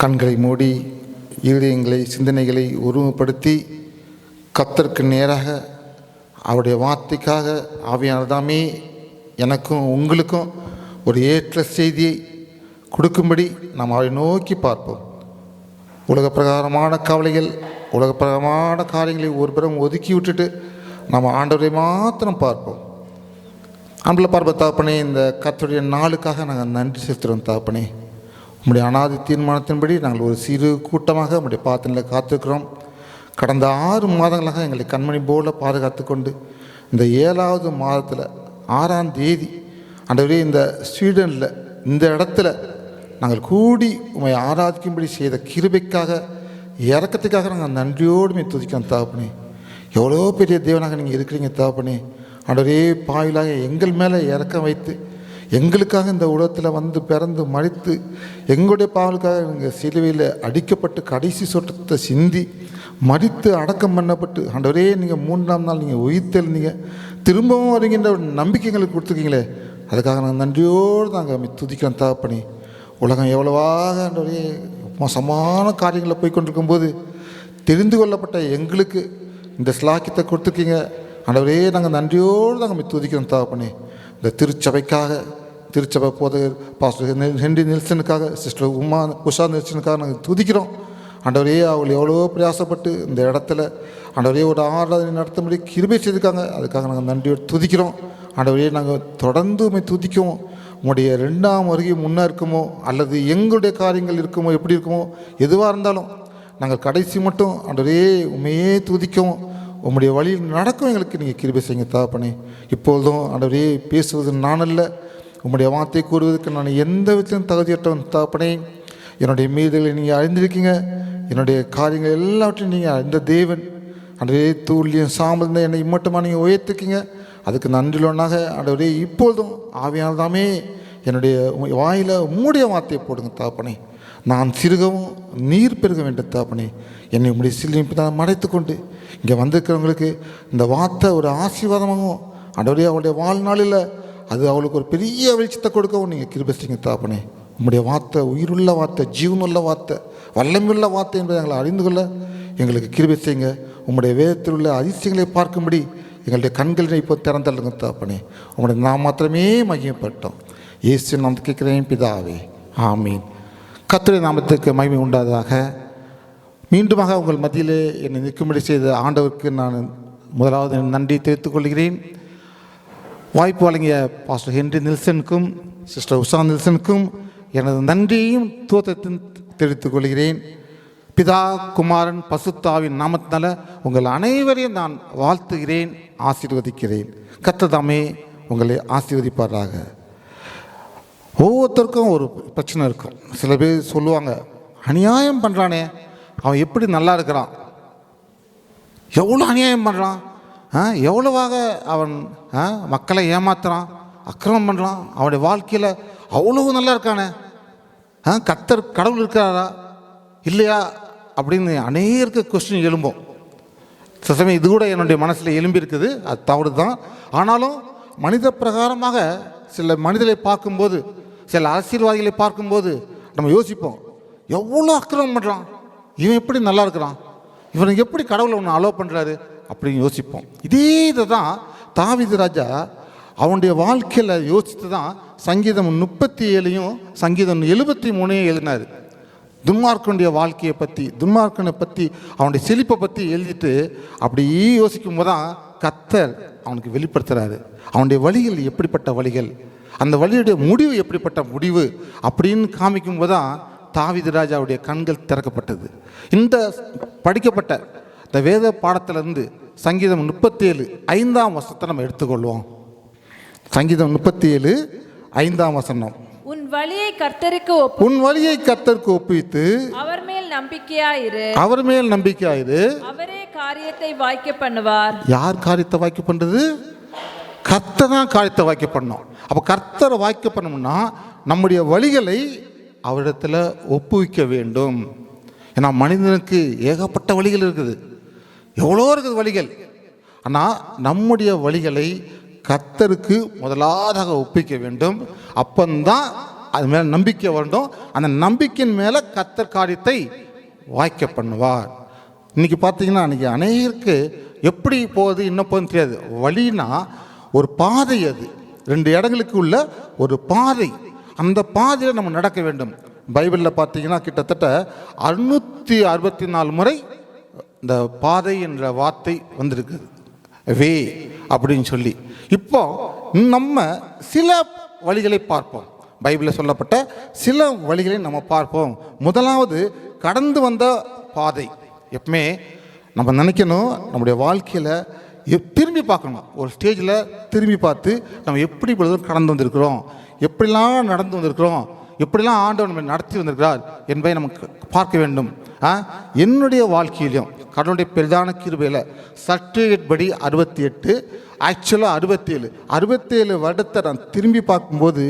கண்களை மூடி இருதயங்களை சிந்தனைகளை ஒருமுகப்படுத்தி கர்த்தருக்கு நேராக அவருடைய வார்த்தைக்காக ஆவியானதாமே எனக்கும் உங்களுக்கும் ஒரு ஏற்ற செய்தியை கொடுக்கும்படி நாம் அவரை நோக்கி பார்ப்போம். உலக பிரகாரமான கவலைகள், உலக பிரகாரமான காரியங்களை ஒரு புறம் ஒதுக்கி விட்டுட்டு நம்ம ஆண்டவரை மாத்திரம் பார்ப்போம். அன்பில் பார்ப்ப தாப்பனே, இந்த கர்த்தருடைய நாளுக்காக நாங்கள் நன்றி செலுத்துகிறோம் தாப்பனே. உம்முடைய அனாதி தீர்மானத்தின்படி நாங்கள் ஒரு சிறு கூட்டமாக உம்முடைய பாத்திரத்தில் காத்திருக்கிறோம். கடந்த 6 மாதங்களாக எங்களை கண்மணி போல பாதுகாத்து கொண்டு இந்த 7வது மாதத்தில் 6ஆம் தேதி ஆண்டவரே இந்த ஸ்வீடனில் இந்த இடத்துல நாங்கள் கூடி உம்மை ஆராதிக்கும்படி செய்த கிருபைக்காக, இறக்கத்துக்காக நாங்கள் நன்றியோடு துதிக்கிறோம் தாப்பனே. எவ்வளோ பெரிய தேவனாக நீங்கள் இருக்கிறீங்க தாப்பனே. ஆண்டவரே, பாவிலாக எங்கள் மேலே இறக்கம் வைத்து எங்களுக்காக இந்த உலகத்தில் வந்து பிறந்து மறித்து எங்களுடைய பாவலுக்காக நீங்கள் சிலுவையில் அடிக்கப்பட்டு கடைசி சொட்டத்தை சிந்தி மறித்து அடக்கம் பண்ணப்பட்டு ஆண்டவரே நீங்கள் 3ஆம் நாள் நீங்கள் உயிர்த்தெழுந்தீங்க, திரும்பவும் வருகின்ற ஒரு நம்பிக்கை எங்களுக்கு கொடுத்துருக்கீங்களே, அதுக்காக நாங்கள் நன்றியோடு நாங்கள் துதிக்கிறோம் தாப்பனே. உலகம் எவ்வளவாக ஆண்டவரே மோசமான காரியங்களை போய் கொண்டிருக்கும்போது தெரிந்து கொள்ளப்பட்ட எங்களுக்கு இந்த ஸ்லாக்கியத்தை கொடுத்துருக்கீங்க ஆண்டவரே. நாங்கள் நன்றியோடு நாங்கள் துதிக்கிறோம் தாப்பனே. இந்த திருச்சபை போதகர் பாஸ்டர் ஹென்றி நெல்சனுக்காக, சிஸ்டர் உஷா நெல்சனுக்காக நாங்கள் துதிக்கிறோம் ஆண்டவரே. அவள் எவ்வளோ பிரயாசப்பட்டு இந்த இடத்துல ஆண்டவரே ஒரு ஆராதனை நடத்தும்படி கிருபை செய்திருக்காங்க, அதுக்காக நாங்கள் நன்றியோடு துதிக்கிறோம் ஆண்டவரே. நாங்கள் தொடர்ந்து துதிக்குவோம். உங்களுடைய 2ஆம் வருகை முன்னே இருக்குமோ அல்லது எங்களுடைய காரியங்கள் இருக்குமோ எப்படி இருக்குமோ எதுவாக இருந்தாலும் நாங்கள் கடைசி மட்டும் ஆண்டவரே உண்மையே துதிக்கவும் உம்முடைய வழியில் நடக்கும் எங்களுக்கு நீங்கள் கிருபை செய்யுங்க தாப்பனே. இப்பொழுதும் ஆண்டவரே பேசுவது நான் அல்ல, உம்முடைய வார்த்தை கூறுவதற்கு நான் எந்த விதத்திலும் தகுதியற்றவன் தாப்பனே. என்னுடைய மீதுகளை நீங்கள் அறிந்திருக்கீங்க, என்னுடைய காரியங்கள் எல்லாவற்றையும் நீங்கள் அறிந்த தேவன் ஆண்டவரே. தூள்ளியும் சாம்பல் என்னை இம்மட்டமாக நீங்கள் உயர்த்திருக்கீங்க, அதுக்கு நன்றிலொன்னாக ஆண்டவரே. இப்பொழுதும் ஆவியானதாமே என்னுடைய வாயில் உம்முடைய வார்த்தையை போடுங்க தாப்பனே. நான் சிறுகவும் நீர் பெருக வேண்டும் தாப்பனே. என்னை உம்முடைய சிலுவையை தான் மறைத்து கொண்டு இங்கே வந்திருக்கிறவங்களுக்கு இந்த வார்த்தை ஒரு ஆசீர்வாதமாகவும் ஆண்டவரே அவளுடைய வாழ்நாளில் அது அவளுக்கு ஒரு பெரிய வெளிச்சத்தை கொடுக்கவும் நீங்கள் கிருபை செய்யுங்க தாப்பனே. உம்முடைய வார்த்தை உயிருள்ள வார்த்தை, ஜீவனுள்ள வார்த்தை, வல்லமையுள்ள வார்த்தை என்பதை எங்களை அறிந்து கொள்ள எங்களுக்கு கிருபை செய்யுங்க. உம்முடைய வேதத்தில் உள்ள அதிசயங்களை பார்க்கும்படி எங்களுடைய கண்களை இப்போ திறந்தள்ளுங்க தாப்பனே. உங்களுடைய நாம் மாத்திரமே மகிமைப்பட்டோம். இயேசு நாம் கேட்கிறேன் பிதாவே, ஆமீன். கர்த்தருடைய நாமத்திற்கு மகிமை உண்டாதாக. மீண்டுமாக உங்கள் மத்தியிலே என்னை நிற்கும்படி செய்த ஆண்டவருக்கு நான் முதலாவது நன்றி தெரிவித்துக் கொள்கிறேன். வாய்ப்பு வழங்கிய பாஸ்டர் ஹென்றி நெல்சனுக்கும் சிஸ்டர் உஷா நெல்சனுக்கும் எனது நன்றியையும் தூத்தத்தையும் தெரிவித்துக் கொள்கிறேன். பிதா குமாரன் பசுத்தாவின் நாமத்தினால உங்கள் அனைவரையும் நான் வாழ்த்துகிறேன், ஆசீர்வதிக்கிறேன். கர்த்தர் தாமே உங்களை ஆசீர்வதிப்பாராக. ஒவ்வொருத்தருக்கும் ஒரு பிரச்சனை இருக்கும். சில பேர் சொல்லுவாங்க, அநியாயம் பண்ணுறானே அவன் எப்படி நல்லா இருக்கிறான், எவ்வளோ அநியாயம் பண்ணுறான், எவ்வளவாக அவன் மக்களை ஏமாத்துறான், அக்கிரமம் பண்ணுறான், அவனுடைய வாழ்க்கையில் அவ்வளவு நல்லா இருக்கானே, கர்த்தர் கடவுள் இருக்கிறாரா இல்லையா அப்படின்னு அநேகருக்கு கொஸ்டின் எழும்போம். சில சமயம் இது கூட என்னுடைய மனசில் எழும்பியிருக்குது, அது தவறு தான். ஆனாலும் மனித பிரகாரமாக சில மனிதர்களை பார்க்கும்போது, சில அரசியல்வாதிகளை பார்க்கும்போது நம்ம யோசிப்போம், எவ்வளோ அக்கிரமம் பண்ணுறான், இவன் எப்படி நல்லா இருக்கிறான், இவனுக்கு எப்படி கடவுளை ஒன்று அலோவ் பண்ணுறாரு அப்படின்னு யோசிப்போம். இதே இதை தான் தாவீது ராஜா அவனுடைய வாழ்க்கையில் யோசித்து தான் சங்கீதம் 37 சங்கீதம் 73 எழுதினார். துன்மார்க்கனுடைய வாழ்க்கையை பற்றி, துன்மார்க்கனை பற்றி, அவனுடைய செழிப்பை பற்றி எழுதிட்டு அப்படி யோசிக்கும் போது தான் கர்த்தர் அவனுக்கு வெளிப்படுத்துகிறாரு அவனுடைய வழிகள் எப்படிப்பட்ட வழிகள், அந்த வழியுடைய முடிவு எப்படிப்பட்ட முடிவு அப்படின்னு காமிக்கும் போது தான் தாவீது ராஜாவுடைய கண்கள் திறக்கப்பட்டது. இந்த படிக்கப்பட்ட இந்த வேத பாடத்திலிருந்து சங்கீதம் 37 5ஆம் வசனத்தை நம்ம எடுத்துக்கொள்வோம். சங்கீதம் 37 5ஆம் வசனம். உன் வழியை கர்த்தருக்கு ஒப்புவித்து அவர் மேல் நம்பிக்கையாயிரு, அவரே காரியத்தை வாய்க்க பண்ணுவார். யார் காரியத்தை வாய்க்க பண்றது? கர்த்தர் தான் காரியத்தை வாய்க்க பண்ணணும். அப்போ கர்த்தரை வாய்க்க பண்ணணும்னா நம்முடைய வழிகளை அவரிடத்துல ஒப்புவிக்க வேண்டும். ஏன்னா மனிதனுக்கு ஏகப்பட்ட வழிகள் இருக்குது, எவ்வளோ இருக்குது வழிகள். ஆனால் நம்முடைய வழிகளை கர்த்தருக்கு முதலாவதாக ஒப்பிக்க வேண்டும். அப்பந்தான் அது மேலே நம்பிக்கை வேண்டும். அந்த நம்பிக்கையின் மேலே கர்த்தர் காரியத்தை வாய்க்க பண்ணுவார். இன்றைக்கி பார்த்தீங்கன்னா அன்றைக்கி அநேகருக்கு எப்படி போகுது என்ன போகுதுன்னு தெரியாது. வழினா ஒரு பாதை, அது 2 இடங்களுக்கு உள்ள ஒரு பாதை. அந்த பாதையில் நம்ம நடக்க வேண்டும். பைபிளில் பார்த்தீங்கன்னா கிட்டத்தட்ட 664 முறை இந்த பாதை என்ற வார்த்தை வந்திருக்குது, வே அப்படின்னு சொல்லி. இப்போ நம்ம சில வழிகளை பார்ப்போம். பைபிளில் சொல்லப்பட்ட சில வழிகளை நம்ம பார்ப்போம். முதலாவது கடந்து வந்த பாதை. எப்பவுமே நம்ம நினைக்கணும், நம்முடைய வாழ்க்கையில் திரும்பி பார்க்கணும். ஒரு ஸ்டேஜில் திரும்பி பார்த்து நம்ம எப்படி இப்பொழுது கடந்து வந்திருக்கிறோம், எப்படிலாம் நடந்து வந்திருக்கிறோம், எப்படிலாம் ஆண்டவர் நம்ம நடத்தி வந்திருக்கிறார் என்பதை நமக்கு பார்க்க வேண்டும். என்னுடைய வாழ்க்கையிலும் கடவுளுடைய பெரிதான கிருபையில் சர்டிஃபிகேட் படி 68, ஆக்சுவலாக 67 வருடத்தை நான் திரும்பி பார்க்கும்போது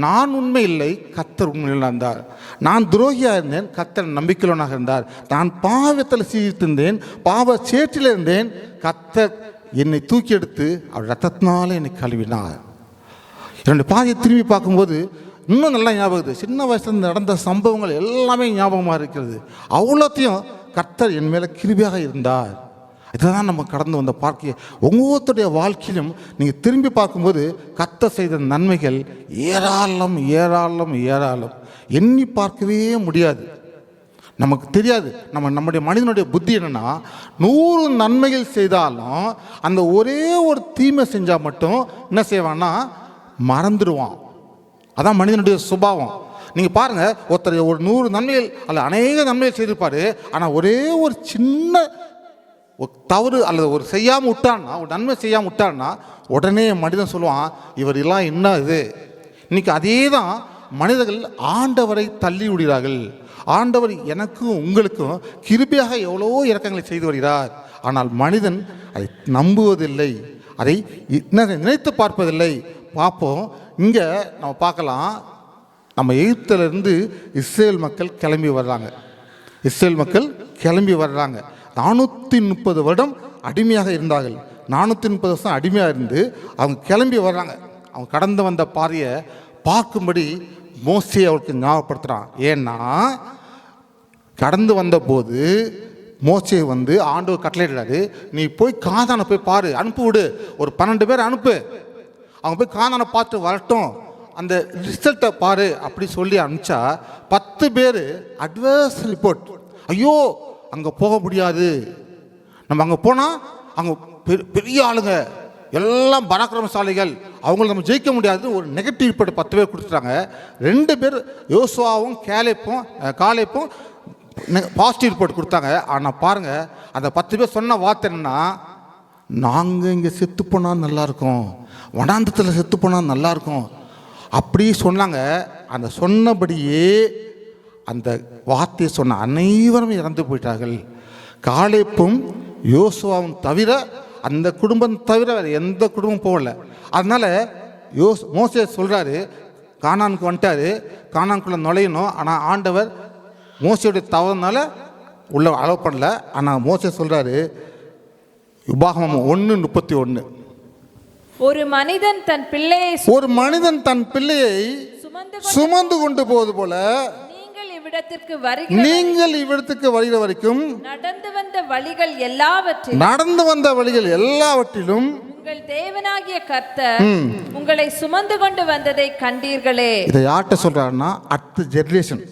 நான் உண்மை இல்லை, கர்த்தர் உண்மையில் இருந்தார். நான் துரோகியாக இருந்தேன், கர்த்தர் நம்பிக்கையுள்ளவனாக இருந்தார். நான் பாவத்தில் சீர்த்திருந்தேன், பாவ சேற்றில் இருந்தேன், கர்த்தர் என்னை தூக்கி எடுத்து அவர் ரத்தத்தினால என்னை கழுவினார். என்னுடைய பாதையை திரும்பி பார்க்கும்போது இன்னும் நல்லா ஞாபகம். சின்ன வயசுல நடந்த சம்பவங்கள் எல்லாமே ஞாபகமாக இருக்கிறது. அவ்வளோத்தையும் கர்த்தர் என் மேலே கிருபையாக இருந்தார். இதுதான் நம்ம கடந்து வந்த வாழ்க்கையை. ஒவ்வொருத்தருடைய வாழ்க்கையிலும் நீங்கள் திரும்பி பார்க்கும்போது கர்த்தர் செய்த நன்மைகள் ஏராளம் ஏராளம் ஏராளம், எண்ணி பார்க்கவே முடியாது. நமக்கு தெரியாது. நம்முடைய மனிதனுடைய புத்தி என்னென்னா, 100 நன்மைகள் செய்தாலும் அந்த ஒரே ஒரு தீமை செஞ்சால் மட்டும் என்ன செய்வான்னா மறந்துடுவான். அதான் மனிதனுடைய சுபாவம். நீங்கள் பாருங்கள், ஒருத்தர் ஒரு 100 நன்மைகள் அல்ல அநேக நன்மைகள் செய்திருப்பார். ஆனால் ஒரே ஒரு சின்ன தவறு அல்லது ஒரு செய்யாமல் விட்டான்னா, ஒரு நன்மை செய்யாமல் விட்டான்னா உடனே மனிதன் சொல்லுவான், இவர் எல்லாம் என்ன இது. இன்னைக்கு அதே தான் மனிதர்கள் ஆண்டவரை தள்ளி விடுகிறார்கள். ஆண்டவர் எனக்கும் உங்களுக்கும் கிருபையாக எவ்வளோ இரக்கங்களை செய்து வருகிறார். ஆனால் மனிதன் அதை நம்புவதில்லை, அதை நினைத்து பார்ப்பதில்லை. பார்ப்போம். இங்கே நம்ம பார்க்கலாம், நம்ம எகிப்திலிருந்து இஸ்ரேல் மக்கள் கிளம்பி வர்றாங்க. 430 வருடம் அடிமையாக இருந்தார்கள். 430 வருஷம் அடிமையாக இருந்து அவங்க கிளம்பி வர்றாங்க. அவங்க கடந்து வந்த பாதையை பார்க்கும்படி மோசே அவருக்கு ஞாபகப்படுத்துகிறான். ஏன்னா கடந்து வந்தபோது மோசே ஆண்டவர் கட்டளையிடுறாரு, நீ போய் கானானை போய் பாரு, அனுப்பி விடு, ஒரு 12 பேர் அனுப்பு, அவங்க போய் கானானை பார்த்து வரட்டும், அந்த ரிசல்ட்டை பாரு அப்படி சொல்லி அனுப்பிச்சா 10 பேர் அட்வர்ஸ் ரிப்போர்ட், ஐயோ அங்கே போக முடியாது, நம்ம அங்கே போனால் அங்கே பெரிய ஆளுங்க எல்லாம் பராக்கிரமசாலிகள், அவங்கள நம்ம ஜெயிக்க முடியாது, ஒரு நெகட்டிவ் ரிப்போர்ட் 10 பேர் கொடுத்துட்டாங்க. 2 பேர் யோசுவாவும் காலேப்பும் பாசிட்டிவ் ரிப்போர்ட் கொடுத்தாங்க. ஆனால் பாருங்கள், அந்த 10 பேர் சொன்ன வார்த்தை என்னன்னா, நாங்கள் இங்கே செத்து போனால் நல்லாயிருக்கும், வனாந்தத்தில் செத்து போனால் நல்லாயிருக்கும் அப்படி சொன்னாங்க. அந்த சொன்னபடியே அந்த வார்த்தையை சொன்ன அனைவரும் இறந்து போயிட்டார்கள். காலேப்பும் யோசுவாவும் தவிர, அந்த குடும்பம் தவிர வேறு எந்த குடும்பம் போகல. அதனால் மோசே சொல்கிறாரு, கானானுக்கு வந்துட்டார், கானானுக்குள்ளே நுழையணும். ஆனால் ஆண்டவர் மோசையுடைய தவறுனால உள்ள அலோவ் பண்ணல. ஆனால் மோசே சொல்கிறாரு, உபாகமம் 1:31, ஒரு மனிதன் தன் பிள்ளையை சுமந்து கொண்டு போவது போல நீங்கள் இவ்விடத்திற்கு வருகிற வரைக்கும் நடந்து வந்த வழிகள் எல்லாவற்றிலும் உங்கள் தேவனாகிய கர்த்தர் உங்களை சுமந்து கொண்டு வந்ததை கண்டீர்களே. இதை யார்கிட்ட சொல்றாருன்னா, அடுத்த ஜெனரேஷன்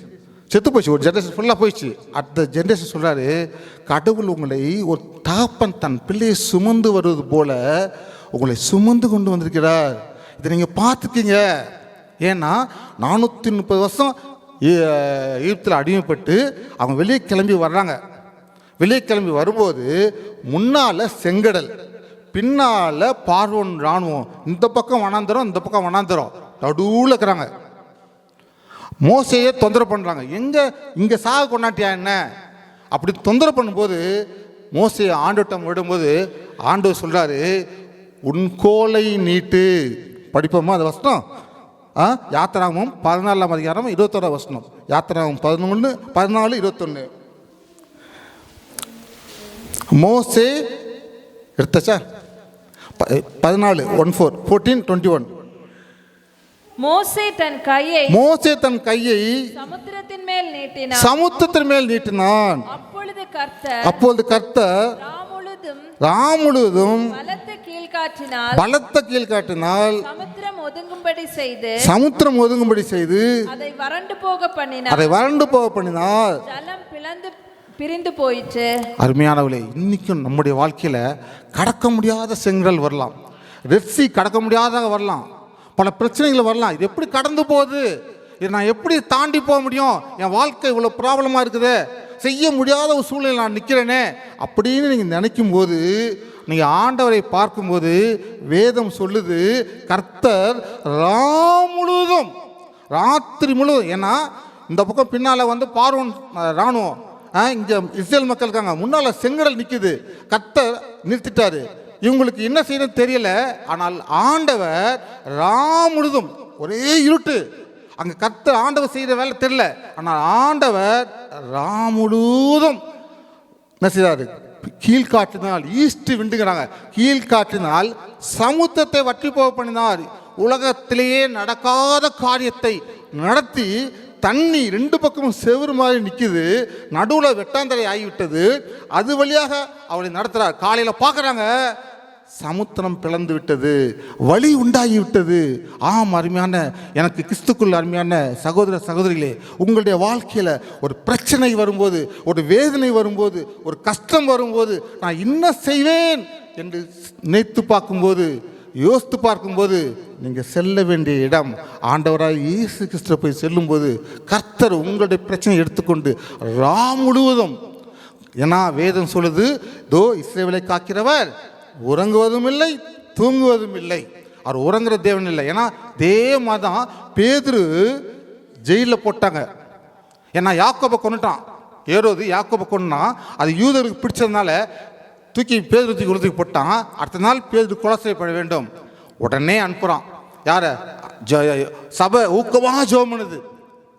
செத்து போச்சு, ஒரு ஜெனரேஷன் ஃபுல்லாக போயிடுச்சு. அடுத்த ஜெனரேஷன் சொல்றாரு, கடவுள் உங்களை ஒரு தகப்பன் தன் பிள்ளையை சுமந்து வருவது போல உங்களை சுமந்து கொண்டு வந்திருக்கிறார். இதை நீங்கள் பார்த்துக்கீங்க. ஏன்னா 430 வருஷம் ஈர்த்தில் அடிமைப்பட்டு அவங்க வெளியே கிளம்பி வர்றாங்க. வெளியே கிளம்பி வரும்போது முன்னால் செங்கடல், பின்னால் பார்வோன் இராணுவம், இந்த பக்கம் வனாந்தரம் இந்த பக்கம் வனாந்தரம், நடுவில் இருக்கிறாங்க. மோசையே தொந்தரவு பண்ணுறாங்க, இங்கே சாக கொண்டாட்டியா என்ன அப்படி தொந்தரவு பண்ணும்போது மோசையை ஆண்டவட்டம் விடும்போது ஆண்டவர் சொல்கிறாரு, உன் கோலை நீட்டு. படிப்போமா அந்த வசனம்? யாத்திராகமம் 14ஆம் அதிகாரம் 21ஆம் வசனம். யாத்திராகமம் 11, 14, 21. மோசே எடுத்தாச்சா? 14, 14, 21. மோசே தன் கையை சமுத்திரத்தின் மேல் நீட்டினான். அப்பொழுது கர்த்தர் ராமுழுதும் பலத்த கீழ்காற்றினால் சமுத்திரம் ஒதுங்கும்படி செய்து அதை வறண்டு போக பண்ணினார். ஜலம் பிரிந்து போயிற்று. அருமையானவர்களே, இன்னைக்கும் நம்முடைய வாழ்க்கையில கடக்க முடியாத செங்கடல் வரலாம், ரெட்சி கடக்க முடியாத வரலாம், பல பிரச்சனைகள் வரலாம். இது எப்படி கடந்து போகுது, இது நான் எப்படி தாண்டி போக முடியும், என் வாழ்க்கை இவ்வளோ ப்ராப்ளமாக இருக்குது, செய்ய முடியாத ஒரு சூழ்நிலை நான் நிற்கிறேனே அப்படின்னு நீங்கள் நினைக்கும் போது, நீங்கள் ஆண்டவரை பார்க்கும்போது வேதம் சொல்லுது, கர்த்தர் முழுவதும் ராத்திரி முழுவதும், ஏன்னா இந்த பக்கம் பின்னால் வந்து பார்வோன் இராணுவம், இங்கே இஸ்ரேல் மக்கள் இருக்காங்க, முன்னால் செங்கடல் நிற்குது, கர்த்தர் நிறுத்திட்டாரு. இவங்களுக்கு என்ன செய்யணும் தெரியல. ஆனால் ஆண்டவர் முழுதும் ஒரே இருட்டு, அங்கே கர்த்தர் ஆண்டவர் செய்கிற வேலை தெரியல. ஆனால் ஆண்டவர் முழுதும் என்ன செய்தாரு, கீழ்காற்றினால், ஈஸ்ட் விண்டுங்கிறாங்க, கீழ்காற்றினால் சமுத்திரத்தை வற்றி போக பண்ணினார். உலகத்திலேயே நடக்காத காரியத்தை நடத்தி தண்ணி ரெண்டு பக்கமும் செவ்வறு மாதிரி நிற்குது, நடுவில் வெட்டாந்தரை ஆகிவிட்டது. அது வழியாக அவளை நடத்துகிறார். காலையில் பார்க்குறாங்க, சமுத்திரம் பிளந்து விட்டது, வழி உண்டாகிவிட்டது. அருமையான, எனக்கு கிறிஸ்துக்குள் அருமையான சகோதர சகோதரிகளே, உங்களுடைய வாழ்க்கையில் ஒரு பிரச்சனை வரும்போது, ஒரு வேதனை வரும்போது, ஒரு கஷ்டம் வரும்போது, நான் என்ன செய்வேன் என்று நினைத்து பார்க்கும்போது, யோசித்து பார்க்கும்போது, நீங்கள் செல்ல வேண்டிய இடம் ஆண்டவராக இயேசு கிறிஸ்துவை போய் செல்லும்போது கர்த்தர் உங்களுடைய பிரச்சனை எடுத்துக்கொண்டு முழுவதும், ஏன்னா வேதம் சொல்லுது, தோ இஸ்ரவேலை காக்கிறவர் உறங்குவதும் இல்லை தூங்குவதும் இல்லை. அவர் உறங்குற தேவன் இல்லை. ஏன்னா அதே மாதிரி தான் பேதுரு ஜெயிலில் போட்டாங்க. ஏன்னா யாக்கோபை கொண்டுட்டான், ஏரோது யாக்கோபை கொண்டுனா, அது யூதருக்கு பிடிச்சதுனால பேதுரு தூக்கி போட்டான். அடுத்த நாள் பேதுரு கொலை செய்யப்பட வேண்டும். உடனே அனுப்புகிறான். யார? சபை ஊக்கமாக ஜெபம் பண்ணுது.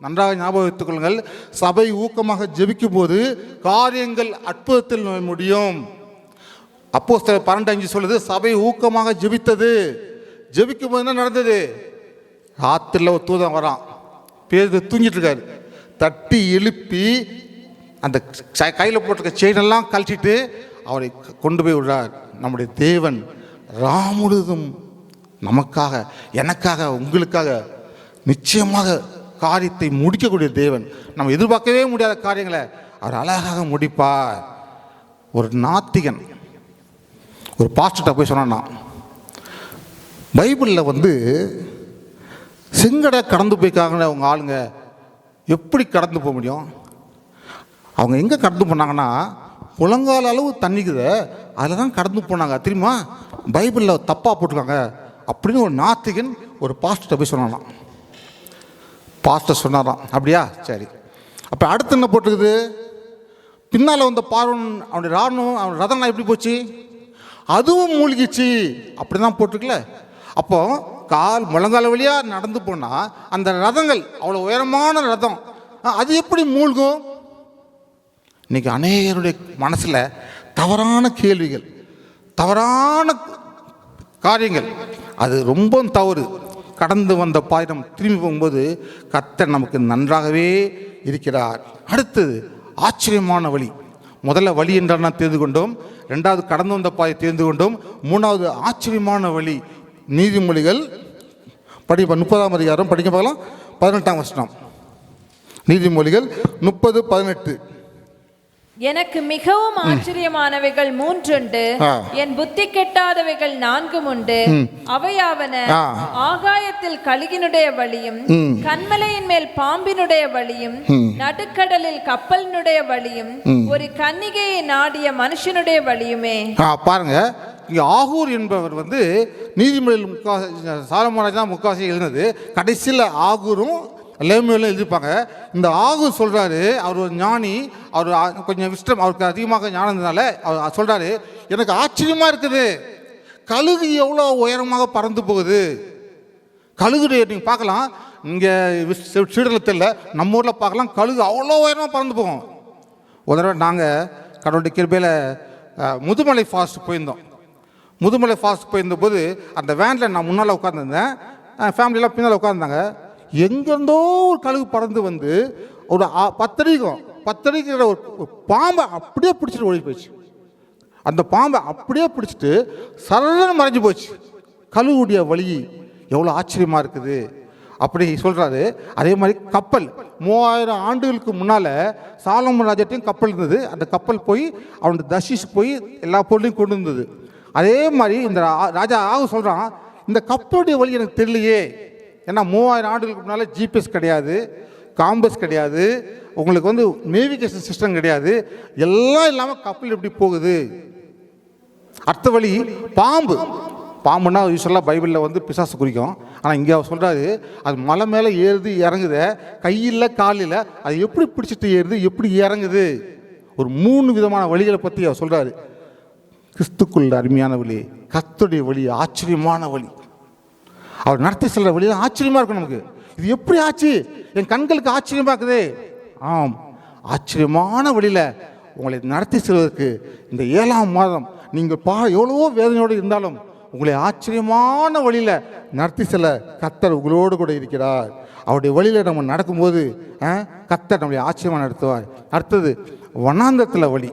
நன்றாக ஞாபகம் வைத்துக் கொள்ளுங்கள், சபை ஊக்கமாக ஜெபிக்கும் போது காரியங்கள் அற்புதத்தில் முடியும். அப்போஸ்தலர் 12:5 சொல்லுது, சபை ஊக்கமாக ஜெபித்தது. ஜெபிக்கும் போது என்ன நடந்தது? ராத்திரியில் ஒரு தூதன் வரான், பேதுரு தூங்கிட்டு இருக்காரு, தட்டி எழுப்பி அந்த கையில் போட்டிருக்க செயினெல்லாம் கழட்டிட்டு அவரை கொண்டு போய் விடுறார். நம்முடைய தேவன் முழுதும் நமக்காக, எனக்காக, உங்களுக்காக நிச்சயமாக காரியத்தை முடிக்கக்கூடிய தேவன். நம்ம எதிர்பார்க்கவே முடியாத காரியங்களை அவர் அழகாக முடிப்பார். ஒரு நாத்திகன் ஒரு பாஸ்டர்கிட்ட போய் சொன்னான்னா, பைபிளில் வந்து செங்கடை கடந்து போய்க்காங்க அவங்க ஆளுங்க, எப்படி கடந்து போக முடியும்? அவங்க எங்கே கடந்து போனாங்கன்னா, புலங்கால அளவு தண்ணிக்குது, அதில் தான் கடந்து போனாங்க தெரியுமா? பைபிளில் தப்பாக போட்டிருக்காங்க அப்படின்னு ஒரு நாத்திகன் ஒரு பாஸ்டர்கிட்ட போய் சொன்னான். பாஸ்டர் சொன்னாராம், அப்படியா, சரி. அப்போ அடுத்து என்ன போட்டிருக்குது? பின்னால் வந்த பார்வன் அவனுடைய ராணுவம், அவன் ரதம்லாம் எப்படி போச்சு? அதுவும் மூழ்கிச்சு, அப்படி தான் போட்டிருக்கல. அப்போ முழங்கால வழியாக நடந்து போனால் அந்த ரதங்கள் அவ்வளோ உயரமான ரதம், அது எப்படி மூழ்கும்? இன்னைக்கு அநேகருடைய மனசில் தவறான கேள்விகள், தவறான காரியங்கள், அது ரொம்ப தவறு. கடந்து வந்த பாயிரம் திரும்பி போகும்போது கர்த்தர் நமக்கு நன்றாகவே இருக்கிறார். அடுத்தது ஆச்சரியமான வழி. முதல்ல வழி என்றால் நான் தெரிந்து கொண்டோம், ரெண்டாவது கடந்து வந்த பாயை தெரிந்து கொண்டோம், மூணாவது ஆச்சரியமான வழி. நீதிமொழிகள் 30ஆம் அதிகாரம் படிக்க பார்க்கலாம், 18ஆம் வசனம். நீதிமொழிகள் 30:18. எனக்கு மிகவும் ஆச்சரியமானவைகள் 3 உண்டு, என் புத்தி கெட்டாதவைகள் 4 உண்டு. அவையாவன, ஆகாயத்தில் கழுகினுடைய வழியும், கன்மலையின் மேல் பாம்பினுடைய வழியும், நடுக்கடலில் கப்பலினுடைய வழியும், ஒரு கன்னிகையை நாடிய மனுஷனுடைய வழியுமே. பாருங்க, இங்கே ஆகூர் என்பவர் வந்து நீதிமொழியில் சாலமோன் தான் முக்காவாசி எழுதினது. கடைசியில் ஆகூரும் லேமியெல்லாம் எழுதிப்பாங்க. இந்த ஆகூர் சொல்கிறாரு, அவர் ஒரு ஞானி, அவர் கொஞ்சம் விஷ்டம், அவருக்கு அதிகமாக ஞானம் இருந்ததுனால அவர் சொல்கிறாரு, எனக்கு ஆச்சரியமாக இருக்குது, கழுகு எவ்வளோ உயரமாக பறந்து போகுது. கழுகுடைய நீங்கள் பார்க்கலாம், இங்கே சீடலில் தெரியல, நம்ம ஊரில் பார்க்கலாம், கழுகு அவ்வளோ உயரமாக பறந்து போகும். ஒரு தடவை நாங்கள் கடவுளுடைய கிருபையில் முதுமலை ஃபாஸ்ட் போயிருந்தோம். முதுமலை ஃபாஸ்ட் போயிருந்தபோது அந்த வேனில் நான் முன்னால் உட்காந்துருந்தேன். ஃபேமிலியெல்லாம் பின்னால் உட்காந்துருந்தாங்க. எங்கேருந்தோ ஒரு கழுகு பறந்து வந்து ஒரு 10 அடிக்கு ஒரு பாம்பை அப்படியே பிடிச்சிட்டு ஓடி போயிடுச்சு. அந்த பாம்பை அப்படியே பிடிச்சிட்டு சரளன்னு மறைஞ்சு போச்சு. கழுகுடைய வழி எவ்வளோ ஆச்சரியமாக இருக்குது அப்படி சொல்கிறாரு. அதே மாதிரி கப்பல் 3000 ஆண்டுகளுக்கு முன்னால் சாலமோன் ராஜாட்டையும் கப்பல் இருந்தது. அந்த கப்பல் போய் அவனுடைய தர்ஷிஷ் போய் எல்லா பொருளையும் கொண்டு வந்தது. அதே மாதிரி இந்த ராஜா ஆகு சொல்கிறான், இந்த கப்பலுடைய வழி எனக்கு தெரியலையே. ஏன்னா 3000 ஆண்டுகளுக்கு முன்னால் ஜிபிஎஸ் கிடையாது, காம்பஸ் கிடையாது, உங்களுக்கு வந்து நேவிகேஷன் சிஸ்டம் கிடையாது, எல்லாம் இல்லாமல் கப்பல் எப்படி போகுது. அடுத்த வழி பாம்புன்னா யூஸ்வலாக பைபிளில் வந்து பிசாசு குறிக்கும். ஆனால் இங்கே அவர் சொல்கிறாரு, அது மலை மேலே ஏறுது இறங்குத, கையில் காலில் அது எப்படி பிடிச்சிட்டு ஏறுது, எப்படி இறங்குது. ஒரு 3 விதமான வழிகளை பற்றி அவர் சொல்கிறாரு. கிறிஸ்துக்குள்ள அருமையான வழி, கர்த்தருடைய வழி ஆச்சரியமான வழி. அவர் நடத்தி செல்கிற வழி ஆச்சரியமாக இருக்கும் நமக்கு. இது எப்படி ஆச்சு, என் கண்களுக்கு ஆச்சரியமாக இருக்குதே. ஆம், ஆச்சரியமான வழியில் உங்களை நடத்தி செல்வதற்கு இந்த 7ஆம் மாதம் நீங்கள் எவ்வளவோ வேதனையோடு இருந்தாலும் உங்களை ஆச்சரியமான வழியில் நடத்தி செல்ல கர்த்தர் உங்களோடு கூட இருக்கிறார். அவருடைய வழியில் நம்ம நடக்கும்போது கர்த்தர் நம்மளை ஆச்சரியமாக நடத்துவார். அடுத்தது வனாந்தரத்தில் வழி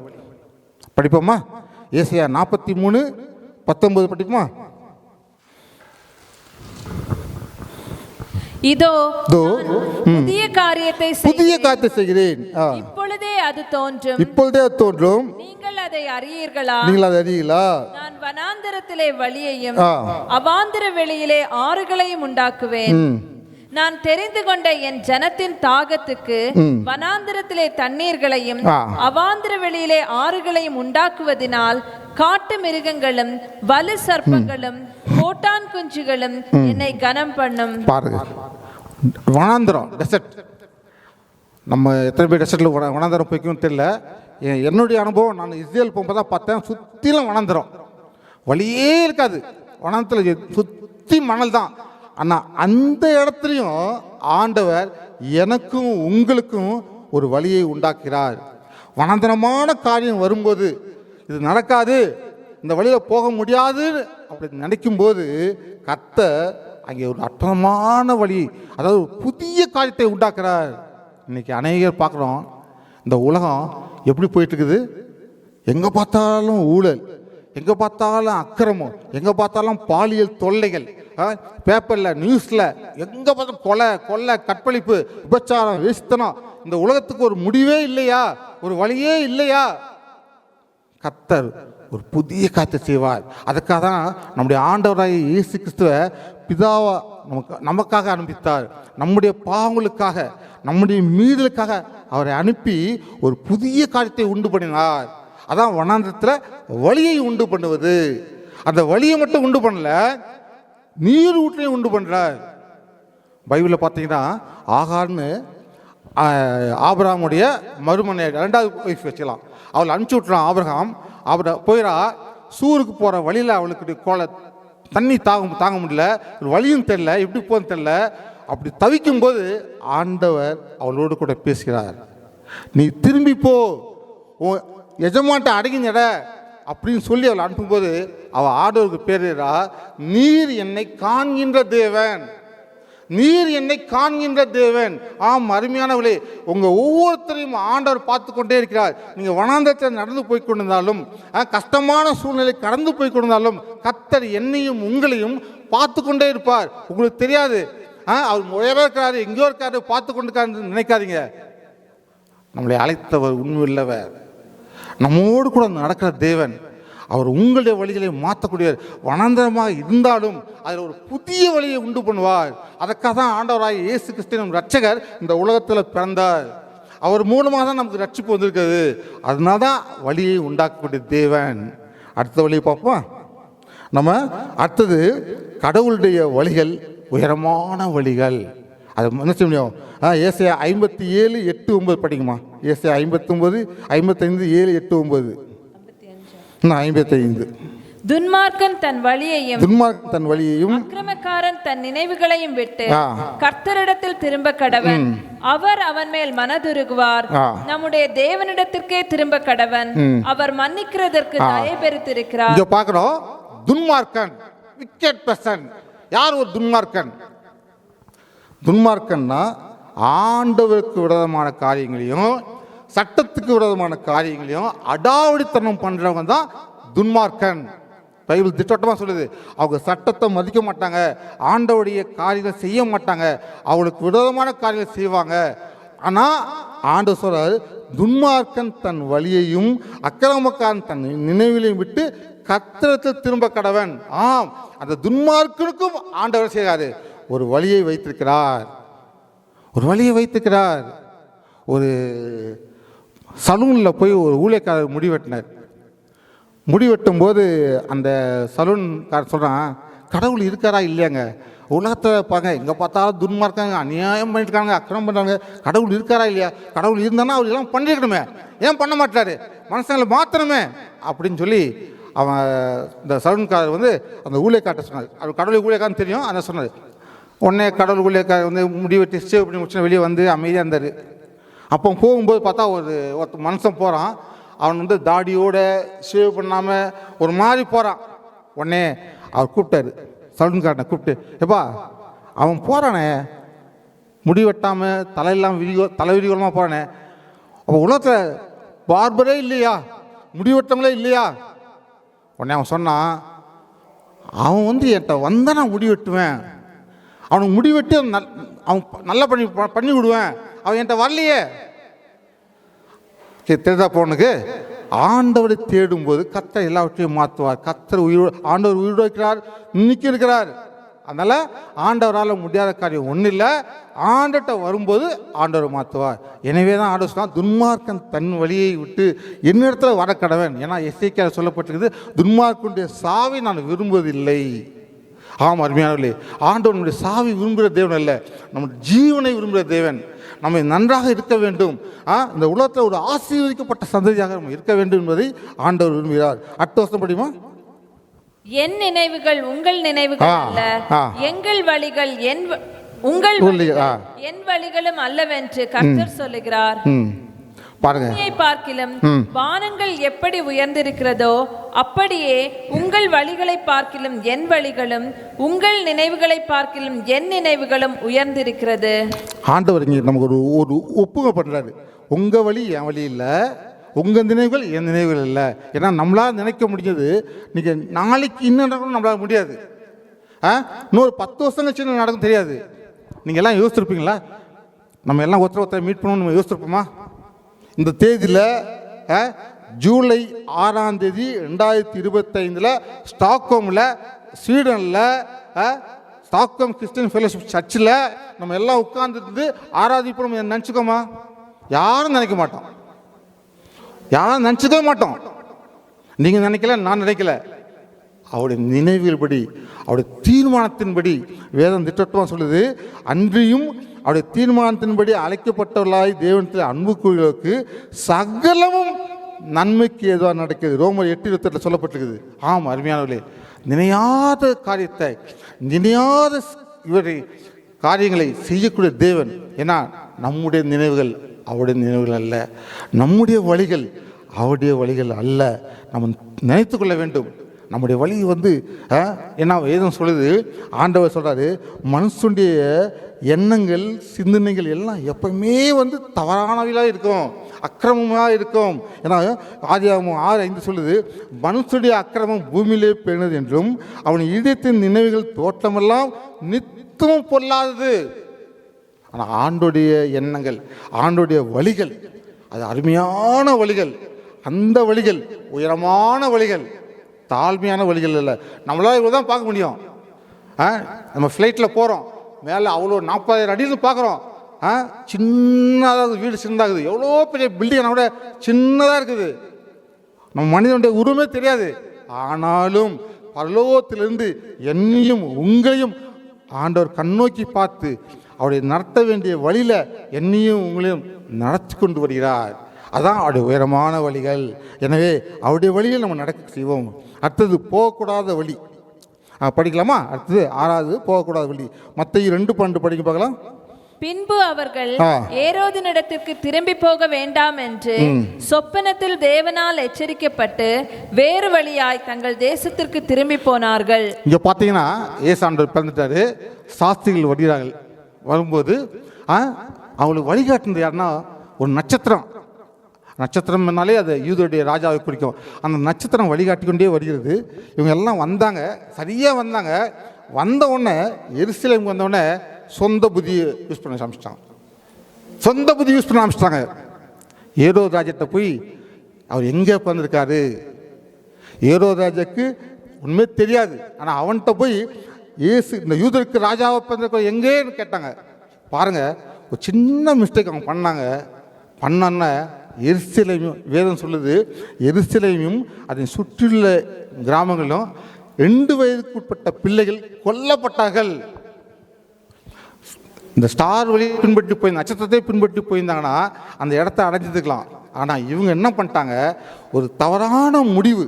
படிப்போமா? ஏசாயா 43:19 படிப்போமா? இதோ புதிய காரியத்தை செய்கிறேன், இப்பொழுதே அது தோன்றும், நீங்கள் அதை அறியீர்களா? நான் வனாந்தரத்திலே வழியையும் அவாந்தர வெளியிலே ஆறுகளையும் உண்டாக்குவேன். நான் தெரிந்து கொண்ட என் ஜனத்தின் தாகத்துக்கு வனாந்தரத்திலே தண்ணீர்களையும் அவாந்தர வெளியிலே ஆறுகளையும் உண்டாக்குவதினால் காட்டு மிருகங்களும் வலு சர்ப்பங்களும் கோட்டான் குஞ்சுகளும் என்னை கனம் பண்ணும். பாருங்க, வனாந்தரம் டெசர்ட். நம்ம எத்தனை பேர் டெசர்ட்டில் வனாந்தரம் போய்க்கும் தெரியல. என்னுடைய அனுபவம், நான் இஸ்ரேல் போகும்போது தான் பார்த்தேன், சுற்றிலும் வனாந்தரம், வழியே இருக்காது. வனாந்தரத்தில் சுற்றி மணல் தான். ஆனால் அந்த இடத்துலையும் ஆண்டவர் எனக்கும் உங்களுக்கும் ஒரு வழியை உண்டாக்குகிறார். வனாந்தரமான காரியம் வரும்போது இது நடக்காது, இந்த வழியில் போக முடியாது அப்படி நினைக்கும்போது கர்த்தர் அங்கே ஒரு அற்புதமான வழி, அதாவது ஒரு புதிய காரியத்தை உண்டாக்குறார். இன்னைக்கு அநேகர் பார்க்குறோம், இந்த உலகம் எப்படி போயிட்டுருக்குது. எங்கே பார்த்தாலும் ஊழல், எங்கே பார்த்தாலும் அக்கிரமம், எங்கே பார்த்தாலும் பாலியல் தொல்லைகள், பேப்பரில் நியூஸில் எங்கே பார்த்தாலும் கொலை கற்பழிப்பு விபச்சாரம் வேசித்தனம். இந்த உலகத்துக்கு ஒரு முடிவே இல்லையா, ஒரு வழியே இல்லையா? கர்த்தர் ஒரு புதிய காரியத்தை செய்வார். அதுக்காக தான் நம்முடைய ஆண்டவராகிய இயேசு கிறிஸ்துவை பிதாவா நமக்காக அனுப்பித்தார். நம்முடைய பாவங்களுக்காக, நம்முடைய மீறலுக்காக அவரை அனுப்பி ஒரு புதிய காரியத்தை உண்டு பண்ணினார். அதான் வனாந்தரத்தில் வழியை உண்டு பண்ணுவது. அந்த வழியை மட்டும் உண்டு பண்ணல, நீர் ஊற்றையும் உண்டு பண்ணுறார். பைபிளில் பார்த்தீங்கன்னா ஆகார்னு ஆபிரகாமுடைய மறுமனை 2வது ஒய்ஃப் வச்சுக்கலாம், அவளை அனுப்பிச்சி விட்டுறான் ஆபிரகாம். அவரை போயிடா, சூருக்கு போகிற வழியில் அவளுக்கு தண்ணி தாங்க முடியல, ஒரு வழியும் தெரில, எப்படி போன்னு தெரில. அப்படி தவிக்கும்போது ஆண்டவர் அவளோடு கூட பேசுகிறார். நீ திரும்பி போ, எஜமான்ட்ட அடங்கினட அப்படின்னு சொல்லி அவளை அனுப்பும்போது அவள் ஆண்டவருக்கு பேருறா, நீர் என்னை காண்கின்ற தேவன், நீர் என்னை காண்கின்ற தேவன். ஆம், அருமையானவளே, உங்கள் ஒவ்வொருத்தரையும் ஆண்டவர் பார்த்து கொண்டே இருக்கிறார். நீங்கள் வனாந்தரத்தில் நடந்து போய் கொண்டிருந்தாலும், கஷ்டமான சூழ்நிலை கடந்து போய் கொண்டிருந்தாலும் கர்த்தர் என்னையும் உங்களையும் பார்த்து கொண்டே இருப்பார். உங்களுக்கு தெரியாது, அவர் உயர இருக்காரு, எங்கேயோ இருக்காரு, பார்த்து கொண்டிருக்காருன்னு நினைக்காதீங்க. நம்மளை அழைத்தவர் உண்மையுள்ளவர், நம்மோடு கூட நடக்கிற தேவன். அவர் உங்களுடைய வழிகளை மாற்றக்கூடியவர். வனாந்தரமாக இருந்தாலும் அதில் ஒரு புதிய வழியை உண்டு பண்ணுவார். அதற்காக தான் ஆண்டவராகிய இயேசு கிறிஸ்து ரட்சகர் இந்த உலகத்தில் பிறந்தார். அவர் மூலமாக தான் நமக்கு ரட்சிப்பு வந்திருக்கிறது. அதனால தான் வழியை உண்டாக்கக்கூடிய தேவன். அடுத்த வழியை பார்ப்போம். நம்ம அடுத்தது கடவுளுடைய வழிகள் உயரமான வழிகள். அது என்ன செய்ய முடியும்? ஏசாயா 57:8-9 படிக்குமா? ஏசாயா 59, 55, 7, 8, 9. 55. துன்மார்க்கன் தன் வழியையும் அக்கிரமக்காரன் தன் நினைவுகளையும் விட்டு கர்த்தரிடத்தில் திரும்ப கடவன், அவர் அவன் மேல் மனதுருகுவார். நம்முடைய தேவனிடத்திற்கே திரும்ப கடவன், அவர் மன்னிக்கிறதற்கு தயை பெருத்திருக்கிறார். இங்க பார்க்கிறோம், துன்மார்க்கன், wicked person. யார் ஒரு துன்மார்க்கன்? துன்மார்க்கன்னா ஆண்டவருக்கு விரோதமான காரியங்களையும் சட்டத்துக்கு விரோதமான காரியங்களையும் அடாவடித்தனம் பண்ணுறவங்க தான் துன்மார்க்கன். பைபிள் திட்டவட்டமாக சொல்லுது. அவங்க சட்டத்தை மதிக்க மாட்டாங்க, ஆண்டவருடைய காரியங்களை செய்ய மாட்டாங்க, அவங்களுக்கு விரோதமான காரியங்களை செய்வாங்க. ஆனால் ஆண்டவர் சொல்றாரு, துன்மார்க்கன் தன் வழியையும் அக்கிரமக்காரன் தன் நினைவிலையும் விட்டு கர்த்தரிடத்தில் திரும்ப கடவன். ஆம், அந்த துன்மார்க்கனுக்கும் ஆண்டவர் செய்கிறாரு, ஒரு வழியை வைத்திருக்கிறார். ஒரு வழியை வைத்திருக்கிறார். ஒரு சலூனில் போய் ஒரு ஊழியக்காரர் முடி வெட்டினார். முடி வெட்டும் போது அந்த சலூன்காரர் சொல்கிறான், கடவுள் இருக்காரா இல்லையாங்க, உலகத்தில் பாருங்க எங்கே பார்த்தாலும் துன்மார்க்காங்க, அநியாயம் பண்ணிட்டுருக்காங்க, அக்கிரமம் பண்ணுறாங்க, கடவுள் இருக்காரா இல்லையா, கடவுள் இருந்தானா அவர் எல்லாம் பண்ணிருக்கணுமே, ஏன் பண்ண மாட்டாரு, மனுஷங்களை மாற்றணுமே அப்படின்னு சொல்லி அவன் இந்த சலூன்காரர் வந்து அந்த ஊழியக்கார்ட்ட சொன்னார். அவர் கடவுள் ஊழியக்காரன்னு தெரியும், அதை சொன்னார். உடனே கடவுள் ஊழியக்காரர் வந்து முடி வெட்டி சேவ் பண்ணி முடிச்சு வெளியே வந்து அமைதியாக இருந்தார். அப்போ போகும்போது பார்த்தா ஒரு மனுஷன் போகிறான். அவன் வந்து தாடியோட ஷேவ் பண்ணாமல் ஒரு மாதிரி போகிறான். உடனே அவர் கூப்பிட்டாரு, சலூன்காரனை கூப்பிட்டு, எப்பா அவன் போகிறானே முடி வெட்டாமல் தலை விரிகோலமாக போகிறானே, அப்போ உலகத்தில் பார்பரே இல்லையா, முடி வெட்டவங்களே இல்லையா? உடனே அவன் சொன்னான், அவன் வந்து என்கிட்ட வந்தால் நான் முடி வெட்டுவேன், அவனுக்கு முடி வெட்டி அவன் நல்லா பண்ணி விடுவேன், அவன் என்கிட்ட வரலையே. தெரிதா போனுக்கு ஆண்டவரை தேடும்போது கர்த்தர் எல்லாவற்றையும் மாற்றுவார். கர்த்தர் ஆண்டவர் உயிரோடு இருக்கிறார், இன்னைக்கு இருக்கிறார். அதனால் ஆண்டவரால் முடியாத காரியம் ஒன்றும் இல்லை. ஆண்டவர்கிட்ட வரும்போது ஆண்டவர் மாற்றுவார். எனவே தான் ஆண்டவர் சொன்னால், துன்மார்க்கன் தன் வழியை விட்டு என்னிடத்தில் வர கடவன். ஏன்னா எசேக்கியாவில் சொல்லப்பட்டிருக்குது, துன்மார்க்கனுடைய சாவை நான் விரும்புவதில்லை. ஆமாம் அருமையானவர்களே, ஆண்டவனுடைய சாவி விரும்புகிற தேவன் அல்ல, நம்முடைய ஜீவனை விரும்புகிற தேவன். நம்ம நன்றாக இருக்க வேண்டும், இந்த உலகத்தில் ஒரு ஆசீர்வதிக்கப்பட்ட சந்ததியாக நம்ம இருக்க வேண்டும் என்பதை ஆண்டவர் விரும்புகிறார். அடுத்த வருஷம் படியுமா? என் நினைவுகள் உங்கள் நினைவுகள் அல்ல, எங்கள் வழிகள் உங்கள் என் வழிகளும் அல்லவென்று கர்த்தர் சொல்லுகிறார். பாருங்க, பார்க்கிலும் வானங்கள் எப்படி உயர்ந்திருக்கிறதோ அப்படியே உங்கள் வழிகளை பார்க்கிலும் என் வழிகளும் உங்கள் நினைவுகளை பார்க்கிலும் என் நினைவுகளும் உயர்ந்திருக்கிறது. ஆண்டவர் இங்கே நமக்கு ஒரு ஒப்புமை பண்றாரு. உங்க வழி என் வழி இல்லை, உங்க நினைவுகள் என் நினைவுகள் இல்லை. ஏன்னா நம்மளால நினைக்க முடிஞ்சது நீங்க நாளைக்கு இன்னும் நடக்கணும் நம்மளால முடியாது. இன்னொரு 10 வருஷம் கழிச்சு நடக்கும் தெரியாது. நீங்க எல்லாம் யோசிச்சிருப்பீங்களா? நம்ம எல்லாம் ஒருத்தர் மீட் பண்ணணும்னு நம்ம யோசிச்சிருப்போமா? இந்த தேதியில் ஜூலை 6ஆம் தேதி 2025 ஸ்டாக்ஹோமில் ஸ்வீடனில் ஸ்டாக்ஹோம் கிறிஸ்டியன் ஃபெலோஷிப் சர்ச்சில் நம்ம எல்லாம் உட்கார்ந்துருந்து ஆராதிப்போம் நினச்சிக்கோமா? யாரும் நினைக்க மாட்டோம், யாரும் நினச்சிக்கவே மாட்டோம். நீங்கள் நினைக்கல, நான் நினைக்கல. அவருடைய நினைவுபடி, அவருடைய தீர்மானத்தின்படி வேதம் திட்டமாக சொல்லுது, அன்றியும் அவருடைய தீர்மானத்தின்படி அழைக்கப்பட்டவர்களாய் தேவனத்தில் அன்பு கூறுகளுக்கு சகலமும் நன்மைக்கு ஏதுவாக நடக்குது. ரோமர் 8:28 சொல்லப்பட்டிருக்குது. ஆம் அருமையானவர்களே, நினையாத காரியத்தை, நினையாத இவரை காரியங்களை செய்யக்கூடிய தேவன். ஏன்னா நம்முடைய நினைவுகள் அவருடைய நினைவுகள் அல்ல, நம்முடைய வழிகள் அவருடைய வழிகள் அல்ல. நம்ம நினைத்து கொள்ள வேண்டும். நம்முடைய வழி வந்து என்ன வேதம் சொல்லுது, ஆண்டவர் சொல்கிறாரு, மனுஷனுடைய எண்ணங்கள் சிந்தனைகள் எல்லாம் எப்பவுமே வந்து தவறானவையாக இருக்கும், அக்கிரமமாக இருக்கும். ஏன்னா ஆதியாகமம் 6:5 சொல்லுது, மனுஷனுடைய அக்கிரமம் பூமியிலே பெறுவது என்றும் அவன் இதயத்தின் நினைவுகள் தோற்றமெல்லாம் நித்தமும் பொல்லாதது. ஆனால் ஆண்டோடைய எண்ணங்கள், ஆண்டோடைய வழிகள் அது அருமையான வழிகள். அந்த வழிகள் உயரமான வழிகள், தாழ்மையான வழிகள் இல்லை. நம்மளால் இவ்வளோ தான் பார்க்க முடியும். நம்ம ஃப்ளைட்டில் போகிறோம், மேலே அவ்வளோ 40,000 அடின்னு பார்க்குறோம். சின்னதாக வீடு சின்னதாகுது, எவ்வளோ பெரிய பில்டிங் கூட சின்னதாக இருக்குது, நம்ம மனிதனுடைய உருவமே தெரியாது. ஆனாலும் பரலோகத்திலிருந்து என்னையும் உங்களையும் ஆண்டவர் கண்ணோக்கி பார்த்து அவருடைய நடத்த வேண்டிய வழியில் என்னையும் உங்களையும் நடத்தி கொண்டு வருகிறார். அதான் அவருடைய உயரமான வழிகள். எனவே அவருடைய வழியில் நம்ம நடக்க செய்வோம். அடுத்தது போகக்கூடாத வழி படிக்கலாமா? அடுத்தது 6வது போகக்கூடாத வழி. மத்தேயு 2:12 படிக்க பார்க்கலாம். பின்பு அவர்கள் ஏரோதினிடத்திற்கு திரும்பி போக வேண்டாம் என்று சொப்பனத்தில் தேவனால் எச்சரிக்கப்பட்டு வேறு வழியாய் தங்கள் தேசத்திற்கு திரும்பி போனார்கள். இங்க பாத்தீங்கன்னா ஏசாண்டவர் பிறந்துட்டாரு, சாஸ்திரிகள் வருகிறார்கள். வரும்போது அவங்களுக்கு வழிகாட்டுனது யாருன்னா ஒரு நட்சத்திரம். நட்சத்திரம்னாலே அது யூதருடைய ராஜாவை குறிக்கும். அந்த நட்சத்திரம் வழிகாட்டி கொண்டே வருகிறது. இவங்க எல்லாம் வந்தாங்க, சரியாக வந்தாங்க. வந்த உடனே எருசலேமுக்கு வந்த உடனே சொந்த புத்தியை யூஸ் பண்ண ஆரம்பிச்சிட்டாங்க. சொந்த புத்தி யூஸ் பண்ண ஆரம்பிச்சிட்டாங்க. ஏரோது ராஜாட்ட போய் அவர் எங்கே உட்காந்துருக்காரு, ஏரோது ராஜாக்கு உண்மையே தெரியாது. ஆனால் அவன்கிட்ட போய் ஏசு இந்த யூதருக்கு ராஜாவை உட்காந்துருக்க எங்கேன்னு கேட்டாங்க. பாருங்கள், ஒரு சின்ன மிஸ்டேக் அவங்க பண்ணோன்னா எருசலேமும், வேதம் சொல்லுது, எருசலேமும் அதை சுற்றியுள்ள கிராமங்களும் 2 வயதுக்குட்பட்ட பிள்ளைகள் கொல்லப்பட்டார்கள். இந்த ஸ்டார் வழி பின்பற்றி போய் நட்சத்திரத்தை பின்பற்றி போயிருந்தாங்கன்னா அந்த இடத்த அடைஞ்சதுக்கலாம். ஆனால் இவங்க என்ன பண்ணிட்டாங்க, ஒரு தவறான முடிவு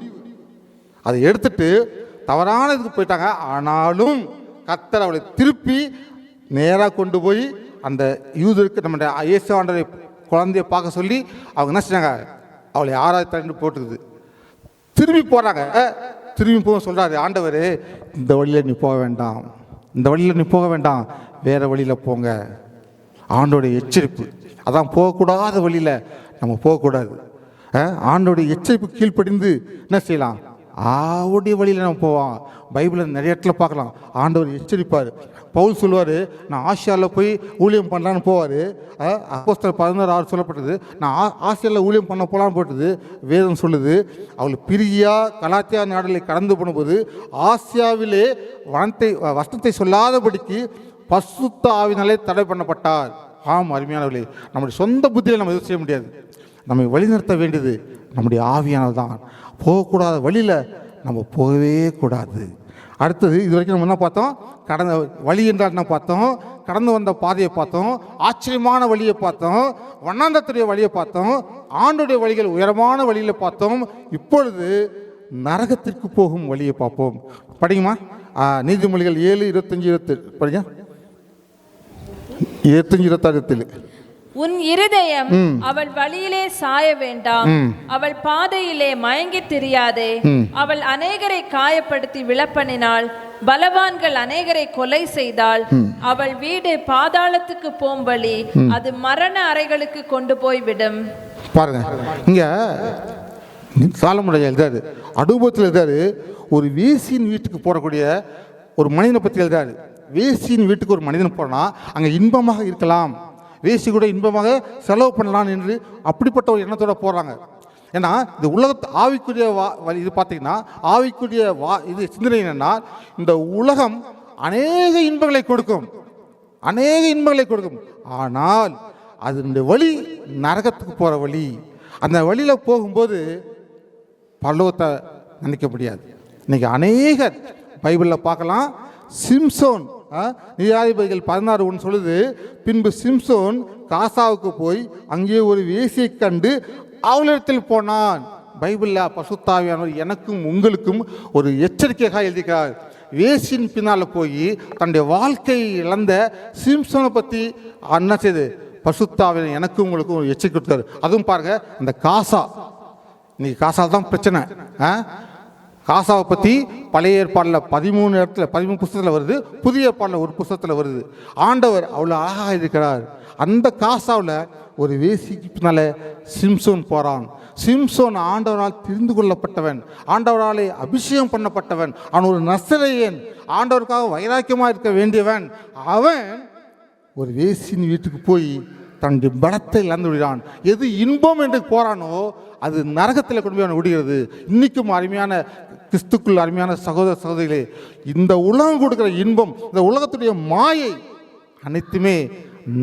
அதை எடுத்துட்டு தவறான இதுக்கு போயிட்டாங்க. ஆனாலும் கர்த்தர் அவளை திருப்பி நேராக கொண்டு போய் அந்த யூதருக்கு நம்முடைய இயேசு ஆண்டவரை குழந்தைய பார்க்க சொல்லி அவங்க என்ன செஞ்சாங்க, அவளை 6வது தண்டு போட்டுக்குது. திரும்பி போகிறாங்க. திரும்பி போக சொல்கிறாரு, ஆண்டவர் இந்த வழியில் நீ போக வேண்டாம், இந்த வழியில் நீ போக வேண்டாம், வேறு வழியில் போங்க. ஆண்டோடைய எச்சரிப்பு அதான், போகக்கூடாத வழியில் நம்ம போகக்கூடாது. ஆண்டோடைய எச்சரிப்பு கீழ்ப்படிந்து என்ன செய்யலாம், அவருடைய வழியில் நம்ம போவோம். பைபிளில் நிறைய இடத்துல பார்க்கலாம், ஆண்டவர் எச்சரிப்பார். பவுல் சொல்லுவார், நான் ஆசியாவில் போய் ஊழியம் பண்ணலான்னு போவார். அப்போஸ்தலர் 11:6 சொல்லப்பட்டது, நான் ஆசியாவில் ஊழியம் பண்ண போகலான்னு போட்டது. வேதம் சொல்லுது, அவள் பிரியா கலாத்தியா நாடுகளை கடந்து போனபோது ஆசியாவிலே வசனத்தை சொல்லாதபடிக்கு பரிசுத்த ஆவியினாலே தடை பண்ணப்பட்டார். ஆம் அருமையானவர்களே, நம்முடைய சொந்த புத்தியில் நம்ம எதுவும் செய்ய முடியாது. நம்மை வழிநடத்த வேண்டியது நம்முடைய ஆவியானது தான். போகக்கூடாத வழியில் நம்ம போகவே கூடாது. அடுத்தது, இது வரைக்கும் நம்ம என்ன பார்த்தோம், கடந்த வழி என்றால் என்ன பார்த்தோம், கடந்து வந்த பாதையை பார்த்தோம், ஆச்சரியமான வழியை பார்த்தோம், வண்ணாந்தத்துடைய வழியை பார்த்தோம், ஆண்டுடைய வழிகள் உயரமான வழியில் பார்த்தோம். இப்பொழுது நரகத்திற்கு போகும் வழியை பார்ப்போம். படிங்கம்மா, நீதிமொழிகள் 7:25-27 படிங்க. 25-26. உன் இருதயம் அவள் வழியிலே சாய வேண்டாம், அவள் பாதையிலே மயங்கி திரியாதே. அவள் அநேகரை காயப்படுத்தி விழப்பண்ணினாள், பலவான்கள் அநேகரை கொலை செய்தாள். அவள் வீடு பாதாளத்துக்கு போம் வழி, அது மரண அறைகளுக்கு கொண்டு போய் விடும். பாருங்க, இங்க சாலமோன் எழுதாரு, அனுபவத்தில் எழுதாரு, ஒரு வேசியின் வீட்டுக்கு போடக்கூடிய ஒரு மனிதனை பற்றி எழுதாரு. வேசியின் வீட்டுக்கு ஒரு மனிதன் போனா அங்கே இன்பமாக இருக்கலாம், வேசி கூட இன்பமாக செலவு பண்ணலாம் என்று அப்படிப்பட்ட ஒரு எண்ணத்தோட போடுறாங்க. ஏன்னா இந்த உலகத்து ஆவிக்குரிய இது பார்த்தீங்கன்னா, ஆவிக்குரிய இது சிந்தனை என்னன்னா, இந்த உலகம் அநேக இன்பங்களை கொடுக்கும், அநேக இன்பங்களை கொடுக்கும். ஆனால் அதனுடைய வழி நரகத்துக்கு போகிற வழி. அந்த வழியில் போகும்போது பரலோகத்தை நினைக்க முடியாது. இன்னைக்கு அநேகர் பைபிளில் பார்க்கலாம். சிம்சோன், நியாயாதிபதிகள் 16:1 சொல்லுது, பின்பு சிம்சோன் காசாவுக்கு போய் அங்கே ஒரு வேசியை கண்டு அவளிடத்தில் போனான். பைபிளில் பரிசுத்த ஆவியானவர் எனக்கும் உங்களுக்கும் ஒரு எச்சரிக்கையாக எழுதிக்கிறார். வேசின் பின்னால் போய் தன்னுடைய வாழ்க்கையை இழந்த சிம்சோனை பற்றி என்ன செய்து பரிசுத்த ஆவியானவர் எனக்கும் உங்களுக்கும் ஒரு எச்சரிக்கை கொடுத்தாரு. அதுவும் பாருங்க, இந்த காசா, இன்னைக்கு காசால் தான் பிரச்சனை. காசாவை பற்றி பழைய ஏற்பாடில் 13 புத்தகத்தில் வருது, புதிய ஏற்பாடில் ஒரு புத்தகத்தில் வருது. ஆண்டவர் அவ்வளோ அழகாக இருக்கிறார். அந்த காசாவில் ஒரு வேசிக்கு பின்னால் சிம்சோன் போகிறான். சிம்சோன் ஆண்டவரால் தெரிந்து கொள்ளப்பட்டவன், ஆண்டவராலே அபிஷேகம் பண்ணப்பட்டவன், அவன் ஒரு நசரேயன், ஆண்டவருக்காக வைராக்கியமாக இருக்க வேண்டியவன். அவன் ஒரு வேசியின் வீட்டுக்கு போய் தன்னுடைய பலத்தை இழந்து விடுகிறான். எது இன்பம் என்று போறானோ அது நரகத்தில் கொண்டு போய் அவனை விடுகிறது. இன்னைக்கும் அருமையான கிறிஸ்துக்குள் அருமையான சகோதர சகோதரிகளே, இந்த உலகம் கொடுக்கிற இன்பம், இந்த உலகத்துடைய மாயை அனைத்துமே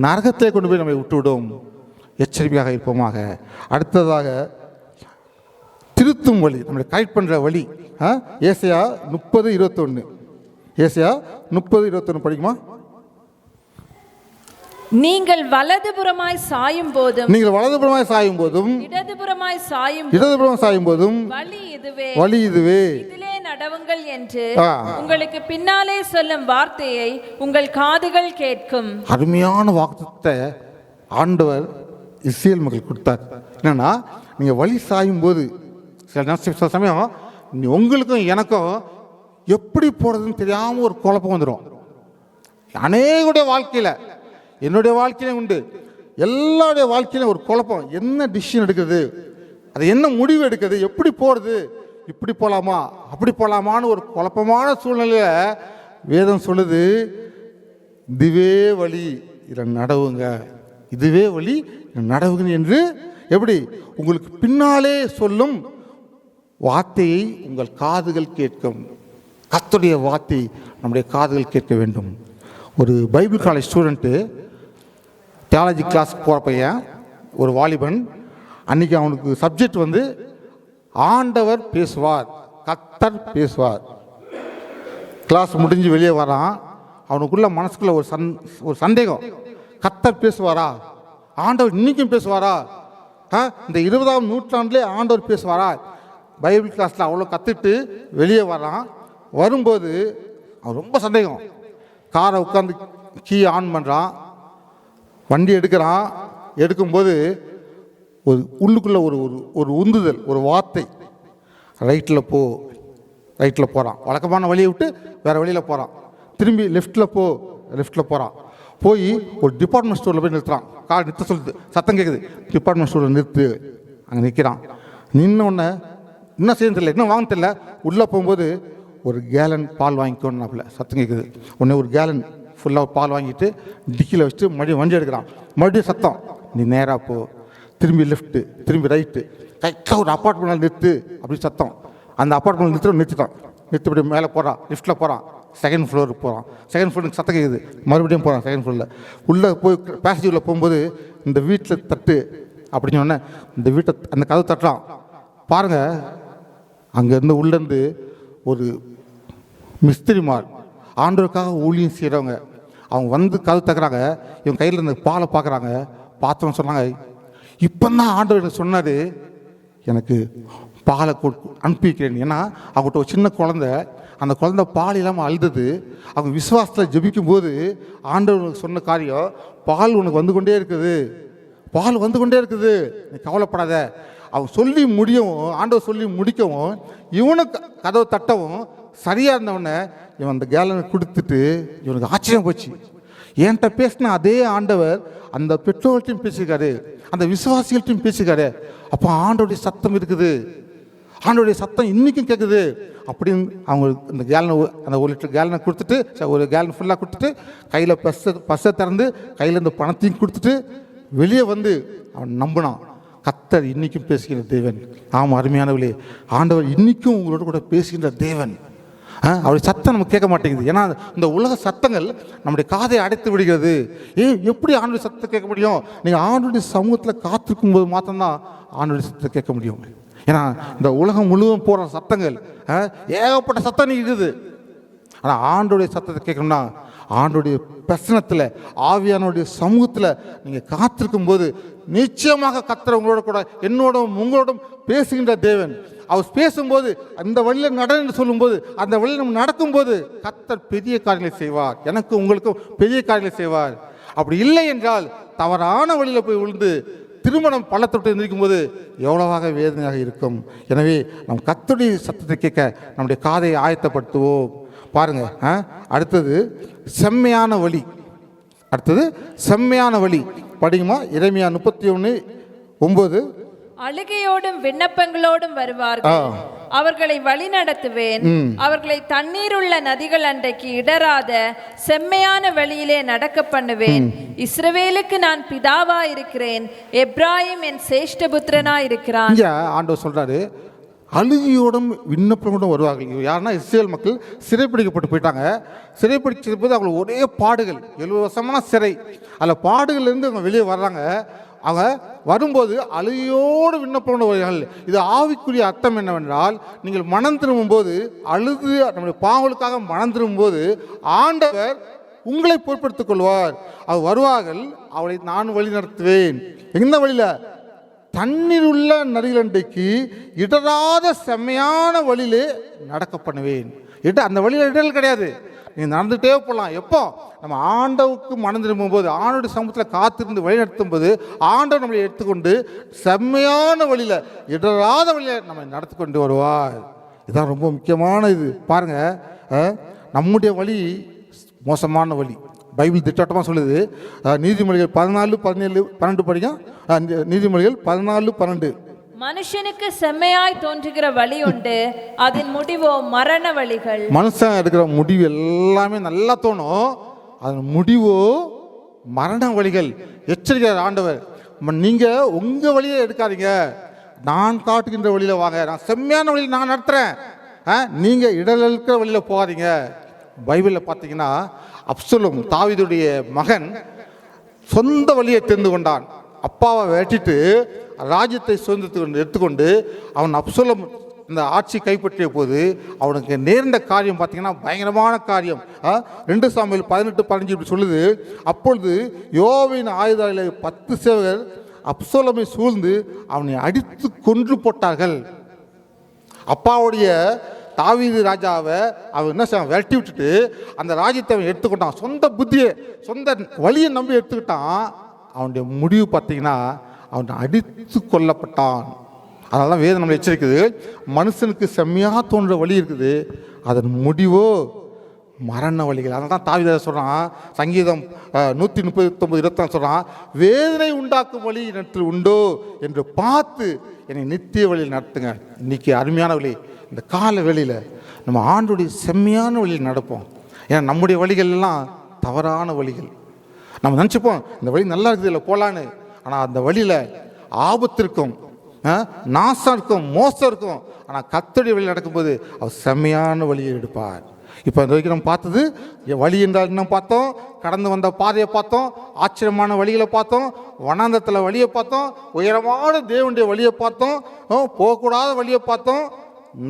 நரகத்தை கொண்டு போய் நம்மை விட்டுவிடும். எச்சரிக்கையாக இருப்போமாக. அடுத்ததாக திருத்தும் வழி, நம்மளை கரெக்ட் பண்ணுற வழி. ஏசாயா 30:21. ஏசாயா 30:21 படிக்குமா? நீங்கள் வலதுபுறமாய் சாயும் போதும், இடதுபுறமாய் சாயும் போதும் வழி இதுவே, இதிலே நடவுங்கள் என்று உங்களுக்கு பின்னாலே சொல்லும் வார்த்தையை உங்கள் காதுகள் கேட்கும். அருமையான வாக்குத்தத்தை ஆண்டவர் இஸ்ரவேல் மக்கள் கொடுத்தார். என்னன்னா, நீங்க வழி சாயும் போது சில சமயம் உங்களுக்கும் எனக்கும் எப்படி போறதுன்னு தெரியாம ஒரு குழப்பம் வந்துடும். அநேகருடைய வாழ்க்கையில என்னுடைய வாழ்க்கையிலும் உண்டு. எல்லாருடைய வாழ்க்கையிலும் ஒரு குழப்பம். என்ன டிசிஷன் எடுக்கிறது, அது என்ன முடிவு எடுக்கிறது, எப்படி போகிறது, இப்படி போகலாமா அப்படி போகலாமான்னு ஒரு குழப்பமான சூழ்நிலையில் வேதம் சொல்லுது, இதுவே வழி, இதில் நடவுங்க, இதுவே வழி நடவுங்க என்று எப்படி உங்களுக்கு பின்னாலே சொல்லும் வார்த்தையை உங்கள் காதுகள் கேட்கும். கர்த்தருடைய வார்த்தை நம்முடைய காதுகள் கேட்க வேண்டும். ஒரு Bible college student theology class போகிற பையன், ஒரு வாலிபன். அன்றைக்கி அவனுக்கு சப்ஜெக்ட் வந்து ஆண்டவர் பேசுவார், கர்த்தர் பேசுவார். கிளாஸ் முடிஞ்சு வெளியே வரான். அவனுக்குள்ள மனசுக்குள்ள ஒரு சந்தேகம், கர்த்தர் பேசுவாரா, ஆண்டவர் இன்றைக்கும் பேசுவாரா, இந்த 20ஆம் நூற்றாண்டிலே ஆண்டவர் பேசுவாரா. பைபிள் கிளாஸில் அவ்வளோ கற்றுட்டு வெளியே வரான். வரும்போது அவன் ரொம்ப சந்தேகம். காரை உட்காந்து கீ ஆன் பண்ணுறான், வண்டி எடுக்கிறான். எடுக்கும்போது ஒரு உள்ளுக்குள்ளே ஒரு ஒரு உந்துதல், ஒரு வார்த்தை, ரைட்டில் போ. ரைட்டில் போகிறான். வழக்கமான வழியை விட்டு வேறு வழியில் போகிறான். திரும்பி லெஃப்ட்டில் போ. லெஃப்ட்டில் போகிறான். போய் ஒரு டிபார்ட்மெண்ட் ஸ்டோரில் போய் நிறுத்துறான். கார் நிறுத்த சொல்லுது, சத்தம் கேட்குது. டிபார்ட்மெண்ட் ஸ்டோரில் நிறுத்து. அங்கே நிற்கிறான். நின்ன உடனே என்ன செய்ய தெரியல, என்ன வாங்க தெரியல. உள்ளே போகும்போது ஒரு கேலன் பால் வாங்கிக்கோன்னாப்புல சத்தம் கேட்குது. உடனே ஒரு கேலன் ஃபுல்லாக பால் வாங்கிட்டு டிக்கியில் வச்சுட்டு மறுபடியும் வண்டி எடுக்கிறான். மறுபடியும் சத்தம், நீ நேராக போ, திரும்பி லெஃப்ட்டு, திரும்பி ரைட்டு, கரெக்டாக ஒரு அப்பார்ட்மெண்ட்டில் நிறுத்து அப்படி சத்தம். அந்த அப்பார்ட்மெண்ட் நிறுத்திட்டான். நிறுத்தி மேலே போகிறான், லிஃப்ட்டில் போகிறான், செகண்ட் ஃப்ளோருக்கு போகிறான். செகண்ட் ஃப்ளோருக்கு சத்தம் கேட்குது. மறுபடியும் போகிறான் செகண்ட் ஃப்ளோரில். உள்ளே போய் பேசேஜில் போகும்போது இந்த வீட்டில் தட்டு அப்படின்னு சொன்னேன். இந்த வீட்டை அந்த கதவு தட்டுறான். பாருங்கள், அங்கேருந்து உள்ளேருந்து ஒரு மிஸ்திரிமார், ஆண்டவருக்காக ஊழியம் செய்கிறவங்க, அவங்க வந்து கதவு தக்குறாங்க. இவங்க கையில் இருந்த பாலை பார்க்குறாங்க. பார்த்தவங்க சொன்னாங்க, இப்போ தான் ஆண்டவர் எனக்கு சொன்னார், எனக்கு பாலை அனுப்பி வைக்கிறேன். ஏன்னா அவங்ககிட்ட ஒரு சின்ன குழந்தை, அந்த குழந்தை பால் இல்லாமல் அழுது. அவங்க விசுவாசத்தில் ஜெபிக்கும் போது ஆண்டவர் சொன்ன காரியம், பால் உனக்கு வந்து கொண்டே இருக்குது, பால் வந்து கொண்டே இருக்குது, நீ கவலைப்படாத. அவங்க சொல்லி முடியவும், ஆண்டவர் சொல்லி முடிக்கவும், இவனுக்கு கதவை தட்டவும் சரியாக இருந்தவொடனே இவன் அந்த கேலனை கொடுத்துட்டு இவனுக்கு ஆச்சரியம் போச்சு. என்கிட்ட பேசின அதே ஆண்டவர் அந்த பெற்றோர்கள்ட்டையும் பேசியிருக்காரு, அந்த விசுவாசிகள்ட்டையும் பேசியிருக்காரு. அப்போ ஆண்டோடைய சத்தம் இருக்குது, ஆண்டோடைய சத்தம் இன்றைக்கும் கேட்குது அப்படின்னு அவங்க அந்த கேலனை, அந்த 1 லிட்டர் கேலனை கொடுத்துட்டு, ஒரு கேலன் ஃபுல்லாக கொடுத்துட்டு, கையில் பஸ்ஸை திறந்து கையில் இந்த பணத்தையும் கொடுத்துட்டு வெளியே வந்து அவன் நம்பினான். கர்த்தர் இன்றைக்கும் பேசுகின்ற தேவன். ஆமாம் அருமையானவர்களே, ஆண்டவர் இன்றைக்கும் உங்களோட கூட பேசுகின்ற தேவன். அவருடைய சத்தம் நமக்கு கேட்க மாட்டேங்குது. ஏன்னா இந்த உலக சத்தங்கள் நம்முடைய காதை அடைத்து விடுகிறது. எப்படி ஆண்டோடைய சத்தத்தை கேட்க முடியும்? நீங்கள் ஆண்டோடைய சமூகத்தில் காத்திருக்கும் போது மாத்திரம்தான் ஆண்டோடைய சத்தத்தை கேட்க முடியும். ஏன்னா இந்த உலகம் முழுவதும் போகிற சத்தங்கள், ஏகப்பட்ட சத்தம் இருக்குது. ஆனால் ஆண்டோடைய சத்தத்தை கேட்கணும்னா ஆண்டோடைய பிரசனத்தில், ஆவியானுடைய சமூகத்தில் நீங்கள் காத்திருக்கும் போது நிச்சயமாக கர்த்தர் உங்களோட கூட, என்னோடும் உங்களோடும் பேசுகின்ற தேவன். அவர் பேசும்போது அந்த வழியில் நட என்று சொல்லும்போது, அந்த வழியில் நம்ம நடக்கும்போது கர்த்தர் பெரிய காரியங்களை செய்வார். எனக்கும் உங்களுக்கும் பெரிய காரியங்களை செய்வார். அப்படி இல்லை என்றால் தவறான வழியில் போய் விழுந்து திருமணம் பள்ளத்தொட்டு எந்திரிக்கும் போது எவ்வளவாக வேதனையாக இருக்கும். எனவே நம் கர்த்தருடைய சத்தத்தை கேட்க நம்முடைய காதை ஆயத்தப்படுத்துவோம். பாருங்க, அடுத்தது செம்மையான வழி. அடுத்தது செம்மையான வழி படிக்குமா? எரேமியா 31:9. அழுகையோடும் விண்ணப்பங்களோடும் வருவார்கள், அவர்களை வழி நடத்துவேன், அவர்களை தண்ணீருள்ள நதிகள் அண்டைக்கு இடராத செம்மையான வழியிலே நடக்க பண்ணுவேன். இஸ்ரவேலுக்கு நான் பிதாவா இருக்கிறேன், எப்ராயிம் என் சேஷ்டபுத்திரனா இருக்கிறான். இங்க ஆண்டவர் சொல்றாரு, அழுகையோடும் விண்ணப்பங்களோடும் வருவார்கள். யாருன்னா இஸ்ரேல் மக்கள் சிறைப்பிடிக்கப்பட்டு போயிட்டாங்க. சிறைப்பிடிச்ச போது அவங்களுக்கு ஒரே பாடுகள், 70 வருஷமான சிறை. அதில் பாடுகள்லேருந்து அவங்க வெளியே வர்றாங்க. அவங்க வரும்போது அழுகையோடு விண்ணப்பங்களோடு வருவார்கள். இது ஆவிக்குரிய அர்த்தம் என்னவென்றால், நீங்கள் மனம் திரும்பும்போது, அழுது நம்முடைய பாவங்களுக்காக மனம் திரும்பும்போது ஆண்டவர் உங்களை பொறுப்படுத்திக் கொள்வார். அவர் வருவார்கள், அவளை நான் வழி நடத்துவேன். எந்த வழியில்? தண்ணீர் உள்ள நதிகளண்டைக்கு இடராத செம்மையான வழியிலே நடக்க பண்ணுவேன். அந்த வழியில் இடர்கள் கிடையாது, நீங்கள் நடந்துகிட்டே போகலாம். எப்போ? நம்ம ஆண்டவுக்கு மனம் திரும்பும் போது, ஆண்டோட சமூகத்தில் காத்திருந்து வழி நடத்தும் போது ஆண்டவர் நம்மளை எடுத்துக்கொண்டு செம்மையான வழியில், இடராத வழியில் நம்ம நடத்தி கொண்டு வருவார். இதுதான் ரொம்ப முக்கியமான இது. பாருங்கள், நம்முடைய வழி மோசமான வழி, பைபிள் திட்டவட்டமாக சொல்லுது. நீதிமொழிகள் 14:17-12 படிக்கும். நீதிமொழிகள் 14:12. மனுஷனுக்கு செம்மையாய் தோன்றுகிற வழி உண்டு, அதன் முடிவோ மரண வழிகள். மனுஷன் எடுக்கிற முடிவு எல்லாமே நல்லா தோணும், அதன் முடிவோ மரண வழிகள். எச்சரிக்கிறார் ஆண்டவர். நீங்கள் உங்கள் வழியை எடுக்காதீங்க, நான் காட்டுகின்ற வழியில் வாங்க, நான் செம்மையான வழியில் நான் நடத்துகிறேன், நீங்கள் இடல இருக்கிற வழியில் போகாதீங்க. பைபிளில் பார்த்தீங்கன்னா அப்சலோம் தாவீதுடைய மகன் சொந்த வழியை தெரிந்து கொண்டான். அப்பாவை வெட்டிட்டு ராஜ்யத்தை சுதந்திரத்துக்கு எடுத்துக்கொண்டு அவன் அப்சலோம் இந்த ஆட்சி கைப்பற்றிய போது அவனுக்கு நேர்ந்த காரியம் பார்த்தீங்கன்னா பயங்கரமான காரியம். 2 சாமுவேல் 18:15 இப்படி சொல்லுது. அப்பொழுது யோவாபின் ஆயுதாரிலே 10 சேவகர் அப்சலோமை சூழ்ந்து அவனை அடித்து கொன்று போட்டார்கள். அப்பாவுடைய தாவீது ராஜாவை அவன் என்ன செய்வான், விரட்டி விட்டுட்டு அந்த ராஜ்யத்தை அவன் எடுத்துக்கிட்டான். சொந்த புத்தியை சொந்த வழியை நம்பி எடுத்துக்கிட்டான். அவனுடைய முடிவு பார்த்தீங்கன்னா அவன் அடித்து கொல்லப்பட்டான். அதனால தான் வேதம் நம்மளை எச்சரிக்குது, மனுஷனுக்கு செம்மையாக தோன்ற வழி இருக்குது, அதன் முடிவோ மரண வழிகள். அதனால தான் தாவீது சொல்கிறான், சங்கீதம் 139:24 சொல்கிறான், வேதனை உண்டாக்கும் வழி இடத்தில் உண்டோ என்று பார்த்து என்னை நித்திய வழியில் நடத்துங்க. இன்றைக்கி அருமையான வழி, இந்த கால வேளையில் நம்ம ஆண்டுடைய செம்மையான வழியில் நடப்போம். ஏன்னா நம்முடைய வழிகள் எல்லாம் தவறான வழிகள். நம்ம நினச்சிப்போம் இந்த வழி நல்லா இருக்குது, இல்லை போகலான்னு. ஆனால் அந்த வழியில் ஆபத்து இருக்கும், நாசம் இருக்கும், மோசம் இருக்கும். ஆனால் கர்த்தருடைய வழியில் நடக்கும்போது அவர் செம்மையான வழியை எடுப்பார். இப்போ இந்த வரைக்கும் நம்ம பார்த்தது வழி என்றால் இன்னும் பார்த்தோம், கடந்து வந்த பாதையை பார்த்தோம், ஆச்சரியமான வழிகளை பார்த்தோம், வனாந்தரத்தில் வழியை பார்த்தோம், உயரமான தேவனுடைய வழியை பார்த்தோம், போகக்கூடாத வழியை பார்த்தோம்,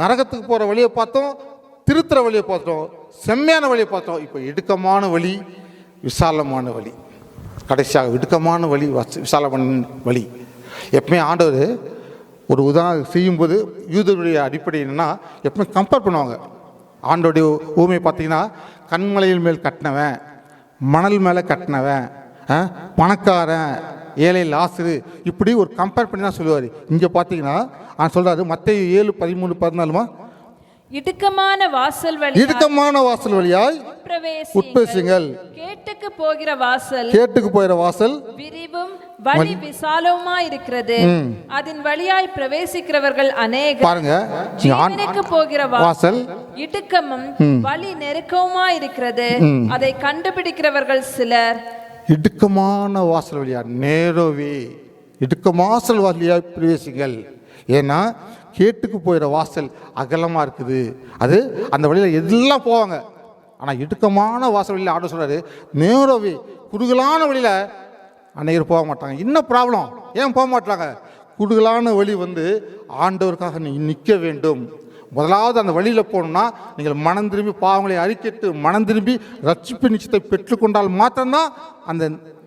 நரகத்துக்கு போகிற வழியை பார்த்தோம், திருத்துற வழியை பார்த்தோம், செம்மையான வழியை பார்த்தோம். இப்போ இடுக்கமான வழி, விசாலமான வழி, கடைசியாக இடுக்கமான வழி, விசாலமான வழி. எப்பவுமே ஆண்டவர் ஒரு உதாரணம் செய்யும்போது யூதருடைய அடிப்படை என்னென்னா எப்பவுமே கம்பேர் பண்ணுவாங்க. ஆண்டோடைய ஊமை பார்த்தீங்கன்னா கண்மலையில் மேல் கட்டினவன், மணல் மேலே கட்டினவன், பணக்காரன், ஏழை, லாசரு, இப்படி ஒரு கம்பேர் பண்ணி தான் சொல்லுவார். இங்கே பார்த்தீங்கன்னா சொல்கிறாரு மத்தேயு 7:13-14, இடுக்கமான வாசல் வழியாய் உட்பிரவேசிங்கள். கேட்டுக்கு போகிற வாசல் விரிவும் வழி விசாலவுமாய் இருக்கிறது, அதன் வழியாய் பிரவேசிக்கிறவர்கள் அநேகர். பாருங்க, ஜீவனுக்கு போகிற வாசல் இடுக்கமும் வழி நெருக்கவுமாய் இருக்கிறது, அதை கண்டுபிடிக்கிறவர்கள் சிலர். இடுக்கமான வாசல் வழியா, நேரோவே இடுக்கமான வழியாய் பிரவேசிங்கள். ஏன்னா கேட்டுக்கு போயிற வாசல் அகலமாக இருக்குது, அது அந்த வழியில் எல்லாம் போவாங்க. ஆனால் இடுக்கமான வாசல் வழியில் ஆட சொல்கிறாரு, நேரோவே குறுகலான வழியில் அநேகர் போக மாட்டாங்க. என்ன ப்ராப்ளம், ஏன் போக மாட்டாங்க? குறுகலான வழி ஆண்டவருக்காக நீ நிற்க வேண்டும். முதலாவது அந்த வழியில் போகணும்னா நீங்கள் மனம் திரும்பி பாவங்களை அறிக்கிட்டு மனம் திரும்பி ரட்சிப்பு நிச்சயத்தை பெற்றுக்கொண்டால் மாத்திரம்தான் அந்த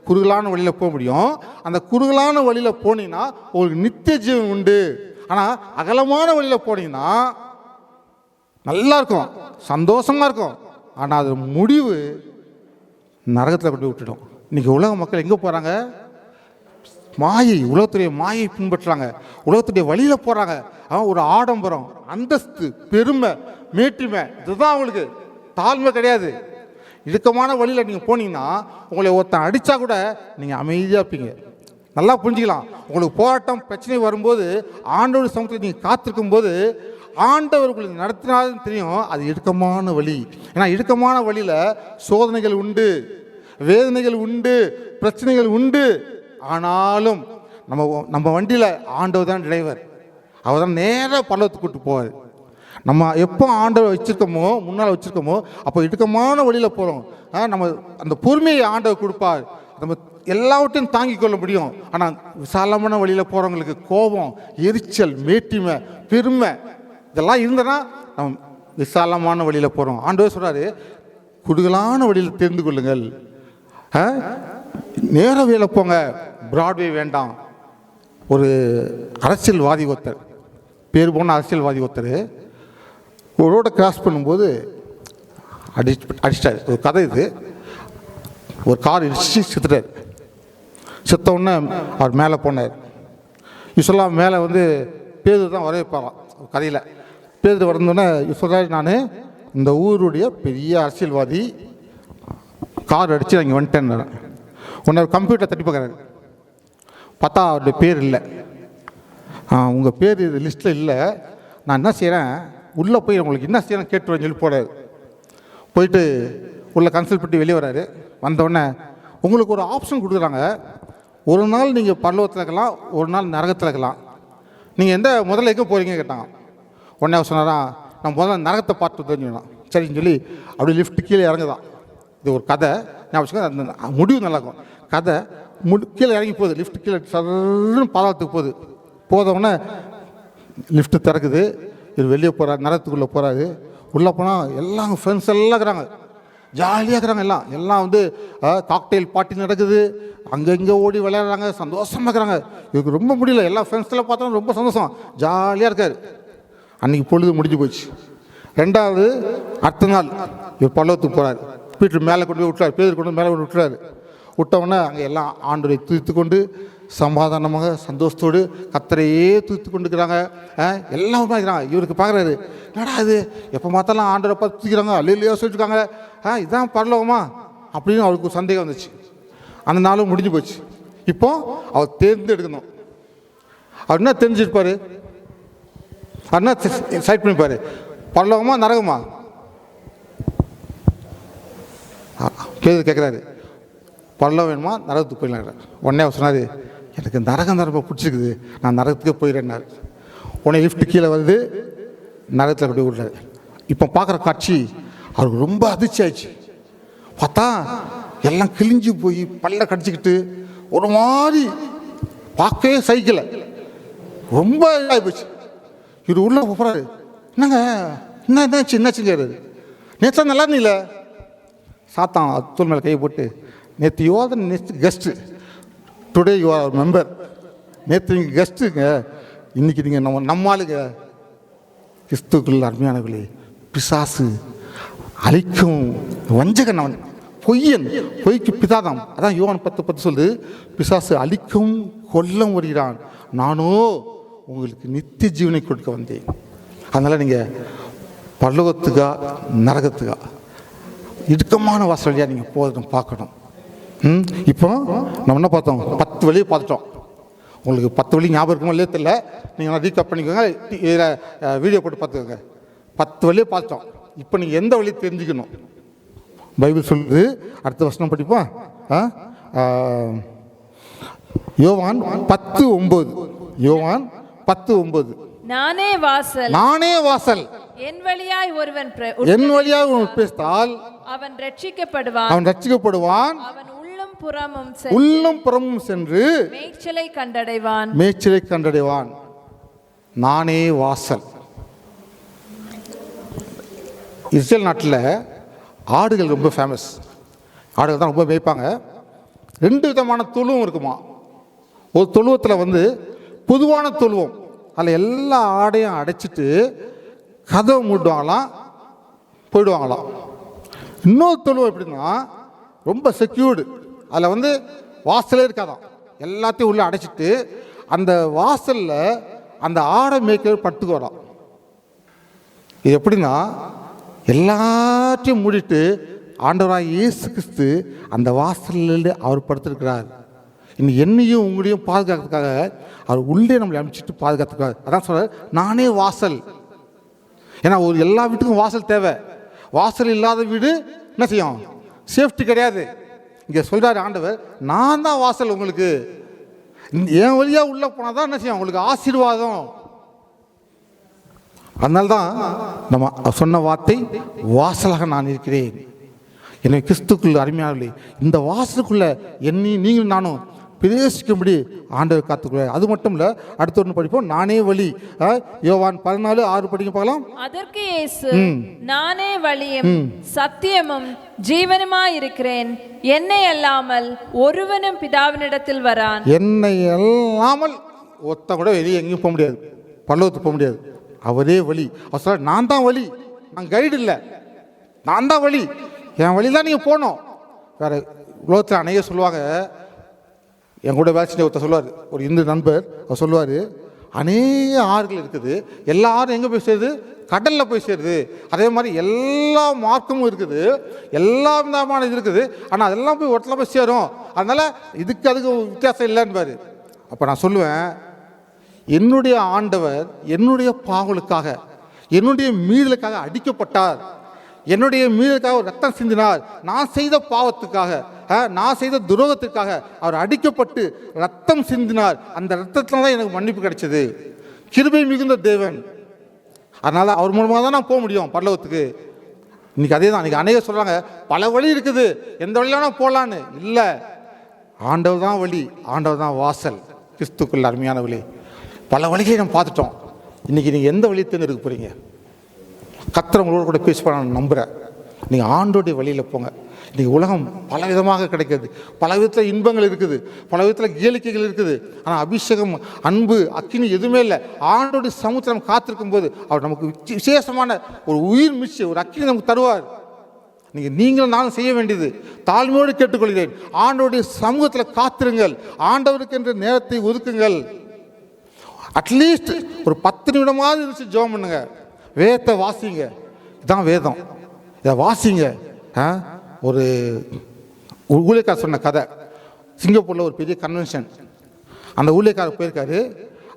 குறுகலான வழியில் போக முடியும். அந்த குறுகலான வழியில் போனீங்கன்னா உங்களுக்கு நித்திய ஜீவன் உண்டு. ஆனால் அகலமான வழியில் போனீங்கன்னா நல்லா இருக்கும், சந்தோஷமாக இருக்கும், ஆனால் அது முடிவு நரகத்தில் கொண்டு விட்டுடும். இன்றைக்கி உலக மக்கள் எங்கே போகிறாங்க? மாயை, உலகத்துடைய மாயை பின்பற்றுறாங்க, உலகத்துடைய வழியில் போகிறாங்க. ஒரு ஆடம்பரம், அந்தஸ்து, பெருமை, மேட்டிமை, இதுதான் அவங்களுக்கு, தாழ்மை கிடையாது. இடுக்கமான வழியில் நீங்கள் போனீங்கன்னா உங்களை ஒருத்தன் அடித்தா கூட நீங்கள் அமைதியாக இருப்பீங்க. நல்லா புரிஞ்சுக்கலாம். உங்களுக்கு போராட்டம் பிரச்சனை வரும்போது ஆண்டவர் சமூகத்தில் நீங்கள் காத்திருக்கும் போது ஆண்டவர் உங்களுக்கு நடத்தினாலும் தெரியும் அது இடுக்கமான வழி. ஏன்னா இடுக்கமான வழியில் சோதனைகள் உண்டு, வேதனைகள் உண்டு, பிரச்சனைகள் உண்டு. ஆனாலும் நம்ம வண்டியில் ஆண்டவர் தான் டிரைவர், அவர் தான் நேராக பள்ளத்துக்கு கூட்டு போவார். நம்ம எப்போ ஆண்டவர் வச்சுருக்கோமோ, முன்னால் வச்சுருக்கோமோ, அப்போ இடுக்கமான வழியில் போகிறோம். நம்ம அந்த பொறுமையை ஆண்டவர் கொடுப்பார், நம்ம எல்லாவற்றையும் தாங்கிக் கொள்ள முடியும். ஆனால் விசாலமான வழியில் போகிறவங்களுக்கு கோபம், எரிச்சல், மேட்டிமை, பெருமை இதெல்லாம் இருந்தனா நம்ம விசாலமான வழியில் போகிறோம். ஆண்டவர் சொல்கிறாரு, குறுகலான வழியில் தெரிந்து கொள்ளுங்கள், நேர வேலை போங்க, பிராட்வே வேண்டாம். ஒரு அரசியல்வாதி ஒருத்தர், பேர் போன அரசியல்வாதி ஒருத்தர் ஒரு ரோடை கிராஸ் பண்ணும்போது அடிச்சிட்டார். ஒரு கதை இது. ஒரு கார் இடிச்சு செத்துட்டார். செத்தவுடனே அவர் மேலே போனார். யூஸ்வலாக மேலே பேதர் தான் வரவேற்பாராம் கதையில். பேதர் வந்தோடனே சொல்கிறார், நான் இந்த ஊருடைய பெரிய அரசியல்வாதி, கார் அடித்து நான் இங்கே வந்துட்டேன். உன்னை கம்ப்யூட்டர் தட்டி பார்க்குறாரு. பார்த்தா அவருடைய பேர் இல்லை. உங்கள் பேர் இது லிஸ்ட்டில் இல்லை. நான் என்ன செய்கிறேன், உள்ளே போய் உங்களுக்கு என்ன செய்யணும் கேட்டுருவேன்னு சொல்லி போடாது. போயிட்டு உள்ளே கன்சல்ட் பண்ணி வெளியே வராரு. வந்தவுடனே உங்களுக்கு ஒரு ஆப்ஷன் கொடுக்குறாங்க. ஒரு நாள் நீங்கள் பரலோகத்தில் இருக்கலாம், ஒரு நாள் நரகத்தில் இருக்கலாம். நீங்கள் எந்த முதல்ல எங்கே போகிறீங்க கேட்டாங்க. உடனே அவர் சொன்னாரா, நான் முதல்ல நரகத்தை பார்த்து தெரிஞ்சுக்கணும். சரின்னு சொல்லி அப்படி லிஃப்ட் கீழே இறங்குதான். இது ஒரு கதை ஞாபகம். அந்த முடிவு நல்லாயிருக்கும். கதை கீழே இறங்கி போகுது. லிஃப்ட் கீழே சல்லுன்னு பாதாளத்துக்கு போகுது. போதவுடனே லிஃப்ட்டு திறக்குது. இது வெளியே போகிறார், நரகத்துக்குள்ளே போகிறாரு. உள்ளே போனால் எல்லாம் ஃப்ரெண்ட்ஸ் எல்லாம் இருக்கிறாங்க, ஜாலியாக இருக்கிறாங்க. எல்லாம் வந்து காக்டெயில் பார்ட்டி நடக்குது. அங்கே இங்கே ஓடி விளையாடுறாங்க, சந்தோஷமாக இருக்கிறாங்க. இவருக்கு ரொம்ப முடியல. எல்லா ஃப்ரெண்ட்ஸ்லாம் பார்த்தோன்னா ரொம்ப சந்தோஷம், ஜாலியாக இருக்கார். அன்றைக்கி பொழுது முடிஞ்சு போச்சு. ரெண்டாவது அடுத்த நாள் இவர் பல்லவத்துக்கு போகிறார். பீட்டர் மேலே கொண்டு போய் விட்டுறாரு, பேர் கொண்டு மேலே கொண்டு விட்டுறாரு. விட்டவுடனே அங்கே எல்லாம் ஆண்டவரை துதித்து கொண்டு சமாதானமாக சந்தோஷத்தோடு கர்த்தரையே துதித்து கொண்டு இருக்கிறாங்க. எல்லாம் இருக்கிறாங்க. இவருக்கு பார்க்குறாரு, என்னடா இது எப்போ பார்த்தாலும் ஆண்டவரை பார்த்து துதிக்கிறாங்க, அல்லையா சொல்லிட்டுருக்காங்க, இதான் பரலோகமா அப்படின்னு அவருக்கு ஒரு சந்தேகம் வந்துச்சு. அந்த நாளும் முடிஞ்சு போச்சு. இப்போ அவர் தேர்ந்தெடுக்கணும். அவர் என்ன தெரிஞ்சிருப்பார், அவர் என்ன சைட் பண்ணிப்பார், பரலோகமா நரகமா கேட்குறாரு. பரலோகம் வேணுமா நரகத்துக்கு போயிடலாம். உடனே அவர் சொன்னார், எனக்கு நரகம் ரொம்ப பிடிச்சிருக்குது, நான் நரகத்துக்கே போயிடுறேன்னாரு. உடனே லிஃப்ட் கீழே வந்து நரகத்தில் கொண்டு விடுறாரு. இப்போ பார்க்குற காட்சி அவருக்கு ரொம்ப அதிர்ச்சி ஆயிடுச்சு. பார்த்தா எல்லாம் கிழிஞ்சு போய் பல்ல கடிச்சிக்கிட்டு ஒரு மாதிரி பார்க்கவே சைக்கிளை ரொம்ப இதாகி போச்சு. இவர் உள்ள போகிறாரு. என்னங்க என்னாச்சு என்னாச்சுங்கிறாரு. நேற்று நல்லா இருந்தீங்கள. சாத்தான் தூள் மேலே கையை போட்டு, நேற்று you are the next guest, today you are member. நேற்று நீங்கள் கெஸ்ட்டுங்க, இன்றைக்கி நீங்கள் நம்மளுங்க. கிறிஸ்துக்குள் அருமையானவர்களே, பிசாசு அழிக்கும் வஞ்சகன், அவன் பொய்யன், பொய்க்கு பிதாதாம். அதான் யோவான் 10:10 சொல்லுது, பிசாசு அழிக்கும் கொல்லம் வருகிறான், நானோ உங்களுக்கு நித்திய ஜீவனை கொடுக்க வந்தேன். அதனால் நீங்கள் பரலோகத்துக்கா நரகத்துக்கா இடுக்கமான வாசலியாக நீங்கள் போகணும், பார்க்கணும். இப்போ நம்ம என்ன பார்த்தோம், 10 வழியை பார்த்துட்டோம். உங்களுக்கு 10 வழி ஞாபகம் இருக்குமோ இல்லையே தெரியல, நீங்கள் ரீகப் பண்ணிக்கோங்க, இதில் வீடியோ போட்டு பார்த்துக்கோங்க. 10 வழியை பார்த்துட்டோம். இப்போ நீங்கள் எந்த வழி தெரிஞ்சுக்கணும், பைபிள் சொல்லுது. அடுத்த வசனம் படிப்போம். யோவான் 10:9. யோவான் 10:9. நானே வாசல், நானே வாசல், என் வழியாய் ஒருவன் பேசினால் அவன் ரட்சிக்கப்படுவான், அவன் ரட்சிக்கப்படுவான், அவன் உள்ளும் புறமும் சென்று மேய்ச்சலை கண்டடைவான். நானே வாசல். இஸ்ரேல் நாட்டில் ஆடுகள் ரொம்ப ஃபேமஸ். ஆடுகள் தான் ரொம்ப மேய்ப்பாங்க. 2 விதமான தொழுவம் இருக்குமா. ஒரு தொழுவத்தில் வந்து பொதுவான தொழுவம், அதில் எல்லா ஆடையும் அடைச்சிட்டு கதவை மூடுவாங்களாம், போயிடுவாங்களாம். இன்னொரு தொழுவம் எப்படின்னா ரொம்ப செக்யூர்டு, அதில் வந்து வாசலே இருக்காதான், எல்லாத்தையும் உள்ளே அடைச்சிட்டு அந்த வாசலில் அந்த ஆடை மேய்க்கிறவர் படுத்துக்கு வரான். இது எப்படின்னா எல்லாத்தையும் மூடிட்டு ஆண்டவராக இயேசு கிறிஸ்து அந்த வாசலில் அவர் படுத்திருக்கிறார். இன்னும் என்னையும் உங்களையும் பாதுகாக்கிறதுக்காக அவர் உள்ளே நம்மளை அனுப்பிச்சிட்டு பாதுகாத்துக்காக. அதான் சொல்கிறார், நானே வாசல். ஏன்னா ஒரு எல்லா வீட்டுக்கும் வாசல் தேவை. வாசல் இல்லாத வீடு என்ன செய்யும், சேஃப்டி கிடையாது. இங்கே சொல்கிறாரு ஆண்டவர், நான் தான் வாசல். உங்களுக்கு என் வழியாக உள்ளே போனால் தான் என்ன செய்யும், உங்களுக்கு ஆசீர்வாதம். அதனால்தான் நம்ம சொன்ன வார்த்தை, வாசலாக நான் இருக்கிறேன். எனவே கிறிஸ்துக்குள்ள அருமையானவர்களே, இந்த வாசலுக்குள்ளே நீங்களும் நானும் பிரவேசிக்கும்படி ஆண்டவர் காத்துக்குள்ளார். அது மட்டும் இல்லை, அடுத்த ஒன்று படிப்போம், நானே வழி. யோவான் 14:6 படிக்க பார்க்கலாம். அதற்கு இயேசு, நானே வழியும் சத்தியமும் ஜீவனுமாய் இருக்கிறேன், என்னை அல்லாமல் ஒருவனும் பிதாவினிடத்தில் வரான். என்னை அல்லாமல் ஒருத்தன் கூட வெளியே எங்கேயும் போக முடியாது, பரலோகத்துக்கு போக முடியாது. அவரே வழி. அவர் சொல்ல, நான் தான் வழி, நான் கைடு இல்லை, நான் தான் வழி, என் வழி தான் நீங்கள் போகணும். வேறு உலகத்தில் அநேக சொல்லுவாங்க. என் கூட வேலை ஒருத்தர் சொல்லுவார், ஒரு இந்து நண்பர், அவர் சொல்லுவார், அநேக ஆறுகள் இருக்குது, எல்லா ஆறும் எங்கே போய் சேருது, கடலில் போய் சேருது. அதே மாதிரி எல்லா மார்க்கமும் இருக்குது, எல்லா விதமான இது இருக்குது. ஆனால் அதெல்லாம் போய் ஒருத்தல போய் சேரும். அதனால் அதுக்கு வித்தியாசம் இல்லைன்னு. அப்போ நான் சொல்லுவேன், என்னுடைய ஆண்டவர் என்னுடைய பாவங்களுக்காக, என்னுடைய மீறலுக்காக அடிக்கப்பட்டார், என்னுடைய மீறலுக்காக ரத்தம் சிந்தினார். நான் செய்த பாவத்துக்காக, நான் செய்த துரோகத்துக்காக அவர் அடிக்கப்பட்டு ரத்தம் சிந்தினார். அந்த ரத்தத்தில் தான் எனக்கு மன்னிப்பு கிடைச்சது. கிருபை மிகுந்த தேவன். அதனால் அவர் மூலமாக தான் நான் போக முடியும் பரலோகத்துக்கு. இன்றைக்கி அதே தான். இன்றைக்கி அநேகர் சொல்கிறாங்க பல வழி இருக்குது, எந்த வழியிலான போகலான்னு. இல்லை, ஆண்டவர் தான் வழி, ஆண்டவர் தான் வாசல். கிறிஸ்துக்குள்ள அருமையான வழி. பல வழிகளை நம்ம பார்த்துட்டோம். இன்றைக்கி நீங்கள் எந்த வழியை தேர்ந்தெடுக்க போகிறீங்க? கர்த்தர் உங்களோட கூட பேசுவார் நான் நம்புகிறேன். நீங்கள் ஆண்டோடைய வழியில் போங்க. இன்றைக்கி உலகம் பல விதமாக கிடைக்கிது, பல விதத்தில் இன்பங்கள் இருக்குது, பல விதத்தில் கேளிக்கைகள் இருக்குது. ஆனால் அபிஷேகம், அன்பு, அக்கினி எதுவுமே இல்லை. ஆண்டோடைய சமூகத்தில் நம்ம காத்திருக்கும் போது அவர் நமக்கு விசேஷமான ஒரு உயிர் மிச்சு, ஒரு அக்கினி நமக்கு தருவார். நீங்களும் நானும் செய்ய வேண்டியது, தாழ்மையோடு கேட்டுக்கொள்கிறேன், ஆண்டோடைய சமூகத்தில் காத்திருங்கள், ஆண்டவருக்கு என்ற நேரத்தை ஒதுக்குங்கள். அட்லீஸ்ட் ஒரு 10 நிமிடமாவது இருந்துச்சு ஜெபம் பண்ணுங்க, வேதத்தை வாசிங்க. இதுதான் வேதம், இதை வாசிங்க. ஒரு ஊழியக்காரர் சொன்ன கதை. சிங்கப்பூரில் ஒரு பெரிய கன்வென்ஷன். அந்த ஊழியக்காரர் போயிருக்காரு.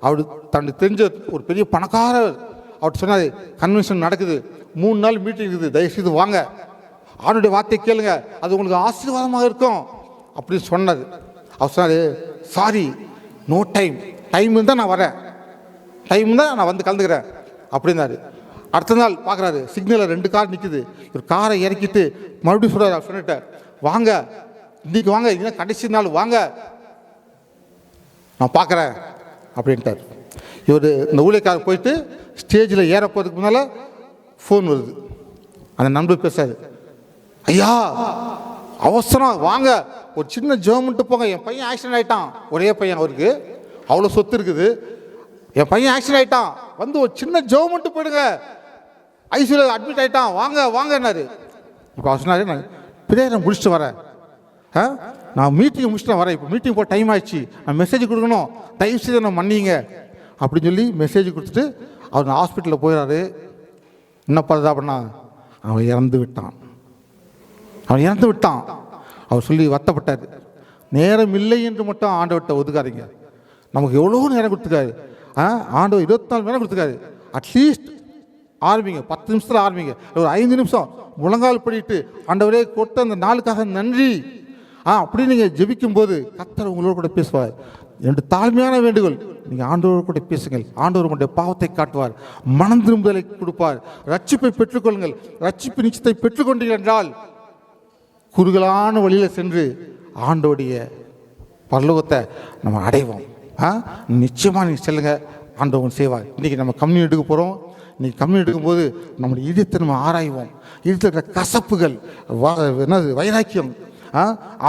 அவர் தனக்கு தெரிஞ்ச ஒரு பெரிய பணக்காரர் அவர் சொன்னார், கன்வென்ஷன் நடக்குது, 3 நாள் மீட்டிங் இருக்குது, தயவுசெய்து வாங்க, ஆணுடைய வார்த்தையை கேளுங்க, அது உங்களுக்கு ஆசீர்வாதமாக இருக்கும் அப்படின்னு சொன்னார். அவர் சொன்னார், சாரி, நோ டைம், டைம் இருந்தால் நான் வரேன், டைம் தான் நான் வந்து கலந்துக்கிறேன் அப்படின்னாரு. அடுத்த நாள் பார்க்குறாரு, சிக்னலில் 2 கார் நிற்குது. ஒரு காரை இறக்கிட்டு மறுபடியும் சொல்கிறார், அவர் சொன்னிட்ட வாங்க, இன்றைக்கி வாங்க, இன்னும் கடைசி நாள் வாங்க, நான் பார்க்குறேன் அப்படின்ட்டார். இவர் இந்த ஊழியக்காரர் போயிட்டு ஸ்டேஜில் ஏற போகிறதுக்கு முன்னால் ஃபோன் வருது. அந்த நண்பர் பேசாரு, ஐயா அவசரம் வாங்க, ஒரு சின்ன ஜெர்மன்ட்டு போங்க, என் பையன் ஆக்சிடென்ட் ஆகிட்டான். ஒரே பையன், அவருக்கு அவ்வளோ சொத்து இருக்குது, என் பையன் ஆக்சிடென்ட் ஆகிட்டான், வந்து ஒரு சின்ன ஜெர்மன்ட்டு போயிடுங்க, ஐசியூவில் அட்மிட் ஆகிட்டான், வாங்க வாங்கன்னாரு. இப்போ அவர் சொன்னார், நான் பிரேயரை முடிச்சுட்டு வரேன், நான் மீட்டிங் முடிச்சுட்டு வரேன், இப்போ மீட்டிங் போக டைம் ஆயிடுச்சு, நான் மெசேஜ் கொடுக்கணும், தயவு செய்து நான் மன்னிங்க அப்படின்னு சொல்லி மெசேஜ் கொடுத்துட்டு அவர் ஹாஸ்பிட்டலில் போயிடாரு. என்ன பண்ணுறதா அப்படின்னா, அவன் இறந்து விட்டான், அவன் இறந்து விட்டான். அவர் சொல்லி வருத்தப்பட்டார். நேரம் இல்லை என்று மட்டும் ஆண்டவர்கிட்ட ஒதுக்காதீங்க. நமக்கு எவ்வளோ நேரம் கொடுத்துருக்காரு, ஆண்டவர் 24 மணி நேரம் கொடுத்துருக்காரு. அட்லீஸ்ட் ஆரம்பிங்க, 10 நிமிஷத்தில் ஆரம்பிங்க, ஒரு 5 நிமிஷம் முழங்கால் படிட்டு ஆண்டவரே கொடுத்த அந்த நாளுக்காக நன்றி அப்படின்னு நீங்கள் ஜெபிக்கும் போது கர்த்தர் உங்களோட கூட பேசுவார். 2 தாழ்மையான வேண்டுகோள், நீங்கள் ஆண்டவரோடு கூட பேசுங்கள். ஆண்டவர் உங்களுடைய பாவத்தை காட்டுவார், மனம் திரும்புதலை கொடுப்பார், ரட்சிப்பை பெற்றுக்கொள்ளுங்கள். ரட்சிப்பு நிச்சயத்தை பெற்றுக்கொண்டீர்கள் என்றால் குறுகலான வழியில் சென்று ஆண்டோடைய பரலோகத்தை நம்ம அடைவோம். நிச்சயமாக நீங்கள் செல்லுங்க, ஆண்டவன் செய்வார். இன்றைக்கி நம்ம கம்யூனி எடுக்க போகிறோம். இன்றைக்கி கம்யூனி எடுக்கும்போது நம்முடைய இதயத்தை நம்ம ஆராய்வோம். இருக்கிற கசப்புகள், என்னது வைராக்கியம்,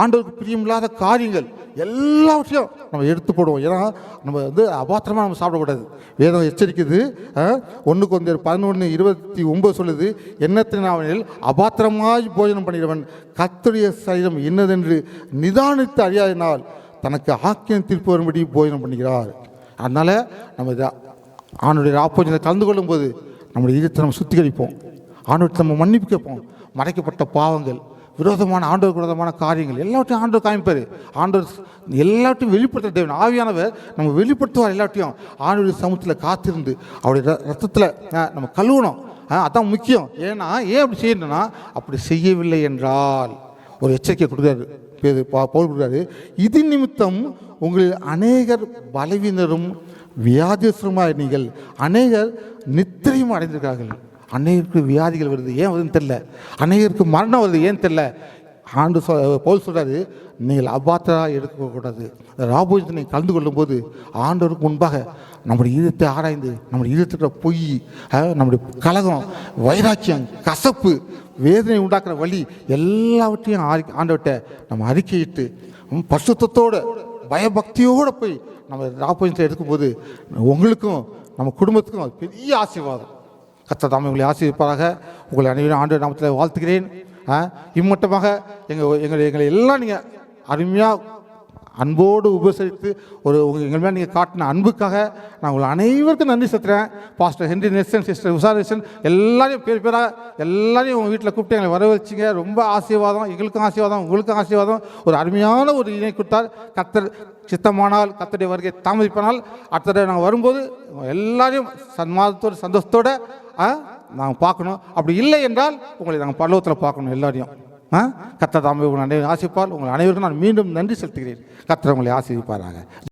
ஆண்டவருக்கு பிரியமில்லாத காரியங்கள் எல்லாவற்றையும் நம்ம எடுத்து போடுவோம். ஏன்னா நம்ம வந்து அபாத்திரமாக நம்ம சாப்பிடக்கூடாது. வேதம் எச்சரிக்குது. 1 Corinthians 11:29 சொல்லுது, எண்ணத்தினாவனில் அபாத்திரமாய் போஜனம் பண்ணிடுவன் கர்த்தருடைய சரீரம் என்னதென்று நிதானித்து அறியாதினால் தனக்கு ஆக்கியம் தீர்ப்பு வரும்படி போஜனம் பண்ணுகிறார். அதனால் நம்ம ஆணுடைய ராப்போஜனை கலந்து கொள்ளும்போது நம்முடைய இதயத்தை நம்ம சுத்திகரிப்போம், ஆண்டவர்கிட்ட நம்ம மன்னிப்பு கேட்போம். மறைக்கப்பட்ட பாவங்கள், விரோதமான ஆண்டவர் விரோதமான காரியங்கள் எல்லாவற்றையும் ஆண்டவர் காமிப்பார். ஆண்டவர் எல்லாவற்றையும் வெளிப்படுத்த தேவன் ஆவியானவர் நம்ம வெளிப்படுத்துவார். எல்லாவற்றையும் ஆண்டவருடைய சமூகத்தில் காத்திருந்து அவருடைய ரத்தத்தில் நம்ம கழுவணும். அதான் முக்கியம். ஏன்னா ஏன் அப்படி செய்யணும்னா, அப்படி செய்யவில்லை என்றால் ஒரு எச்சரிக்கை கொடுக்குறாரு, பவுல் கொடுக்குறாரு, இது நிமித்தம் உங்களில் அநேகர் பலவீனரும் வியாதியஸ்தருமாய் நீங்கள் அநேகர் நித்திரையும் அடைந்திருக்கிறார்கள். அநேகருக்கு வியாதிகள் வருது, ஏன் வருதுன்னு தெரில. அநேகருக்கு மரணம் வருது, ஏன் தெரில. பவுல் சொல்கிறாரு, நீங்கள் அபாத்திராக எடுக்கக்கூடாது. ராபோஜத்தை நீங்கள் கலந்து கொள்ளும்போது ஆண்டவருக்கு முன்பாக நம்முடைய இதயத்தை ஆராய்ந்து, நம்முடைய இதயத்துக்கு பொய், நம்முடைய கலகம், வைராக்கியம், கசப்பு, வேதனை உண்டாக்குற வழி எல்லாவற்றையும் ஆண்டவர்கிட்ட நம்ம அறிக்கையிட்டு பரிசுத்தத்தோடு பயபக்தியோடு போய் நம்ம ராபோஜத்தை எடுக்கும்போது உங்களுக்கும் நம்ம குடும்பத்துக்கும் பெரிய ஆசீர்வாதம். கர்த்தர் தாமே உங்களை ஆசீர்வதிப்பாராக. உங்களை அனைவரும் ஆண்டவர் நாமத்தில் வாழ்த்துகிறேன். இம்மட்டமாக எங்களை எல்லாம் நீங்கள் அருமையாக அன்போடு உபசரித்து எங்கள் மேலே நீங்கள் காட்டின அன்புக்காக நான் உங்களை அனைவருக்கும் நன்றி செலுத்துகிறேன். Pastor Henry Nelson, sister Usha Nelson எல்லாரையும் பேராக எல்லாரையும் உங்கள் வீட்டில் கூப்பிட்டு எங்களை வரவழைச்சிங்க. ரொம்ப ஆசீர்வாதம், எங்களுக்கும் ஆசீர்வாதம், உங்களுக்கும் ஆசீர்வாதம். ஒரு அருமையான ஒரு இணை கொடுத்தார். கர்த்தர் சித்தமானால், கர்த்தருடைய வருகை தாமதிப்பானால் அடுத்த தடவை நாங்கள் வரும்போது எல்லாரையும் சன்மாதத்தோடு சந்தோஷத்தோடு நாங்கள் பார்க்கணும். அப்படி இல்லை என்றால் உங்களை நாங்கள் பரலோகத்தில் பார்க்கணும் எல்லாரையும். கர்த்தர் தாமே உங்களை அனைவரும் ஆசிப்பால். உங்கள் அனைவருக்கும் நான் மீண்டும் நன்றி செலுத்துகிறேன். கர்த்தர் உங்களை ஆசீர்வதிப்பாராக.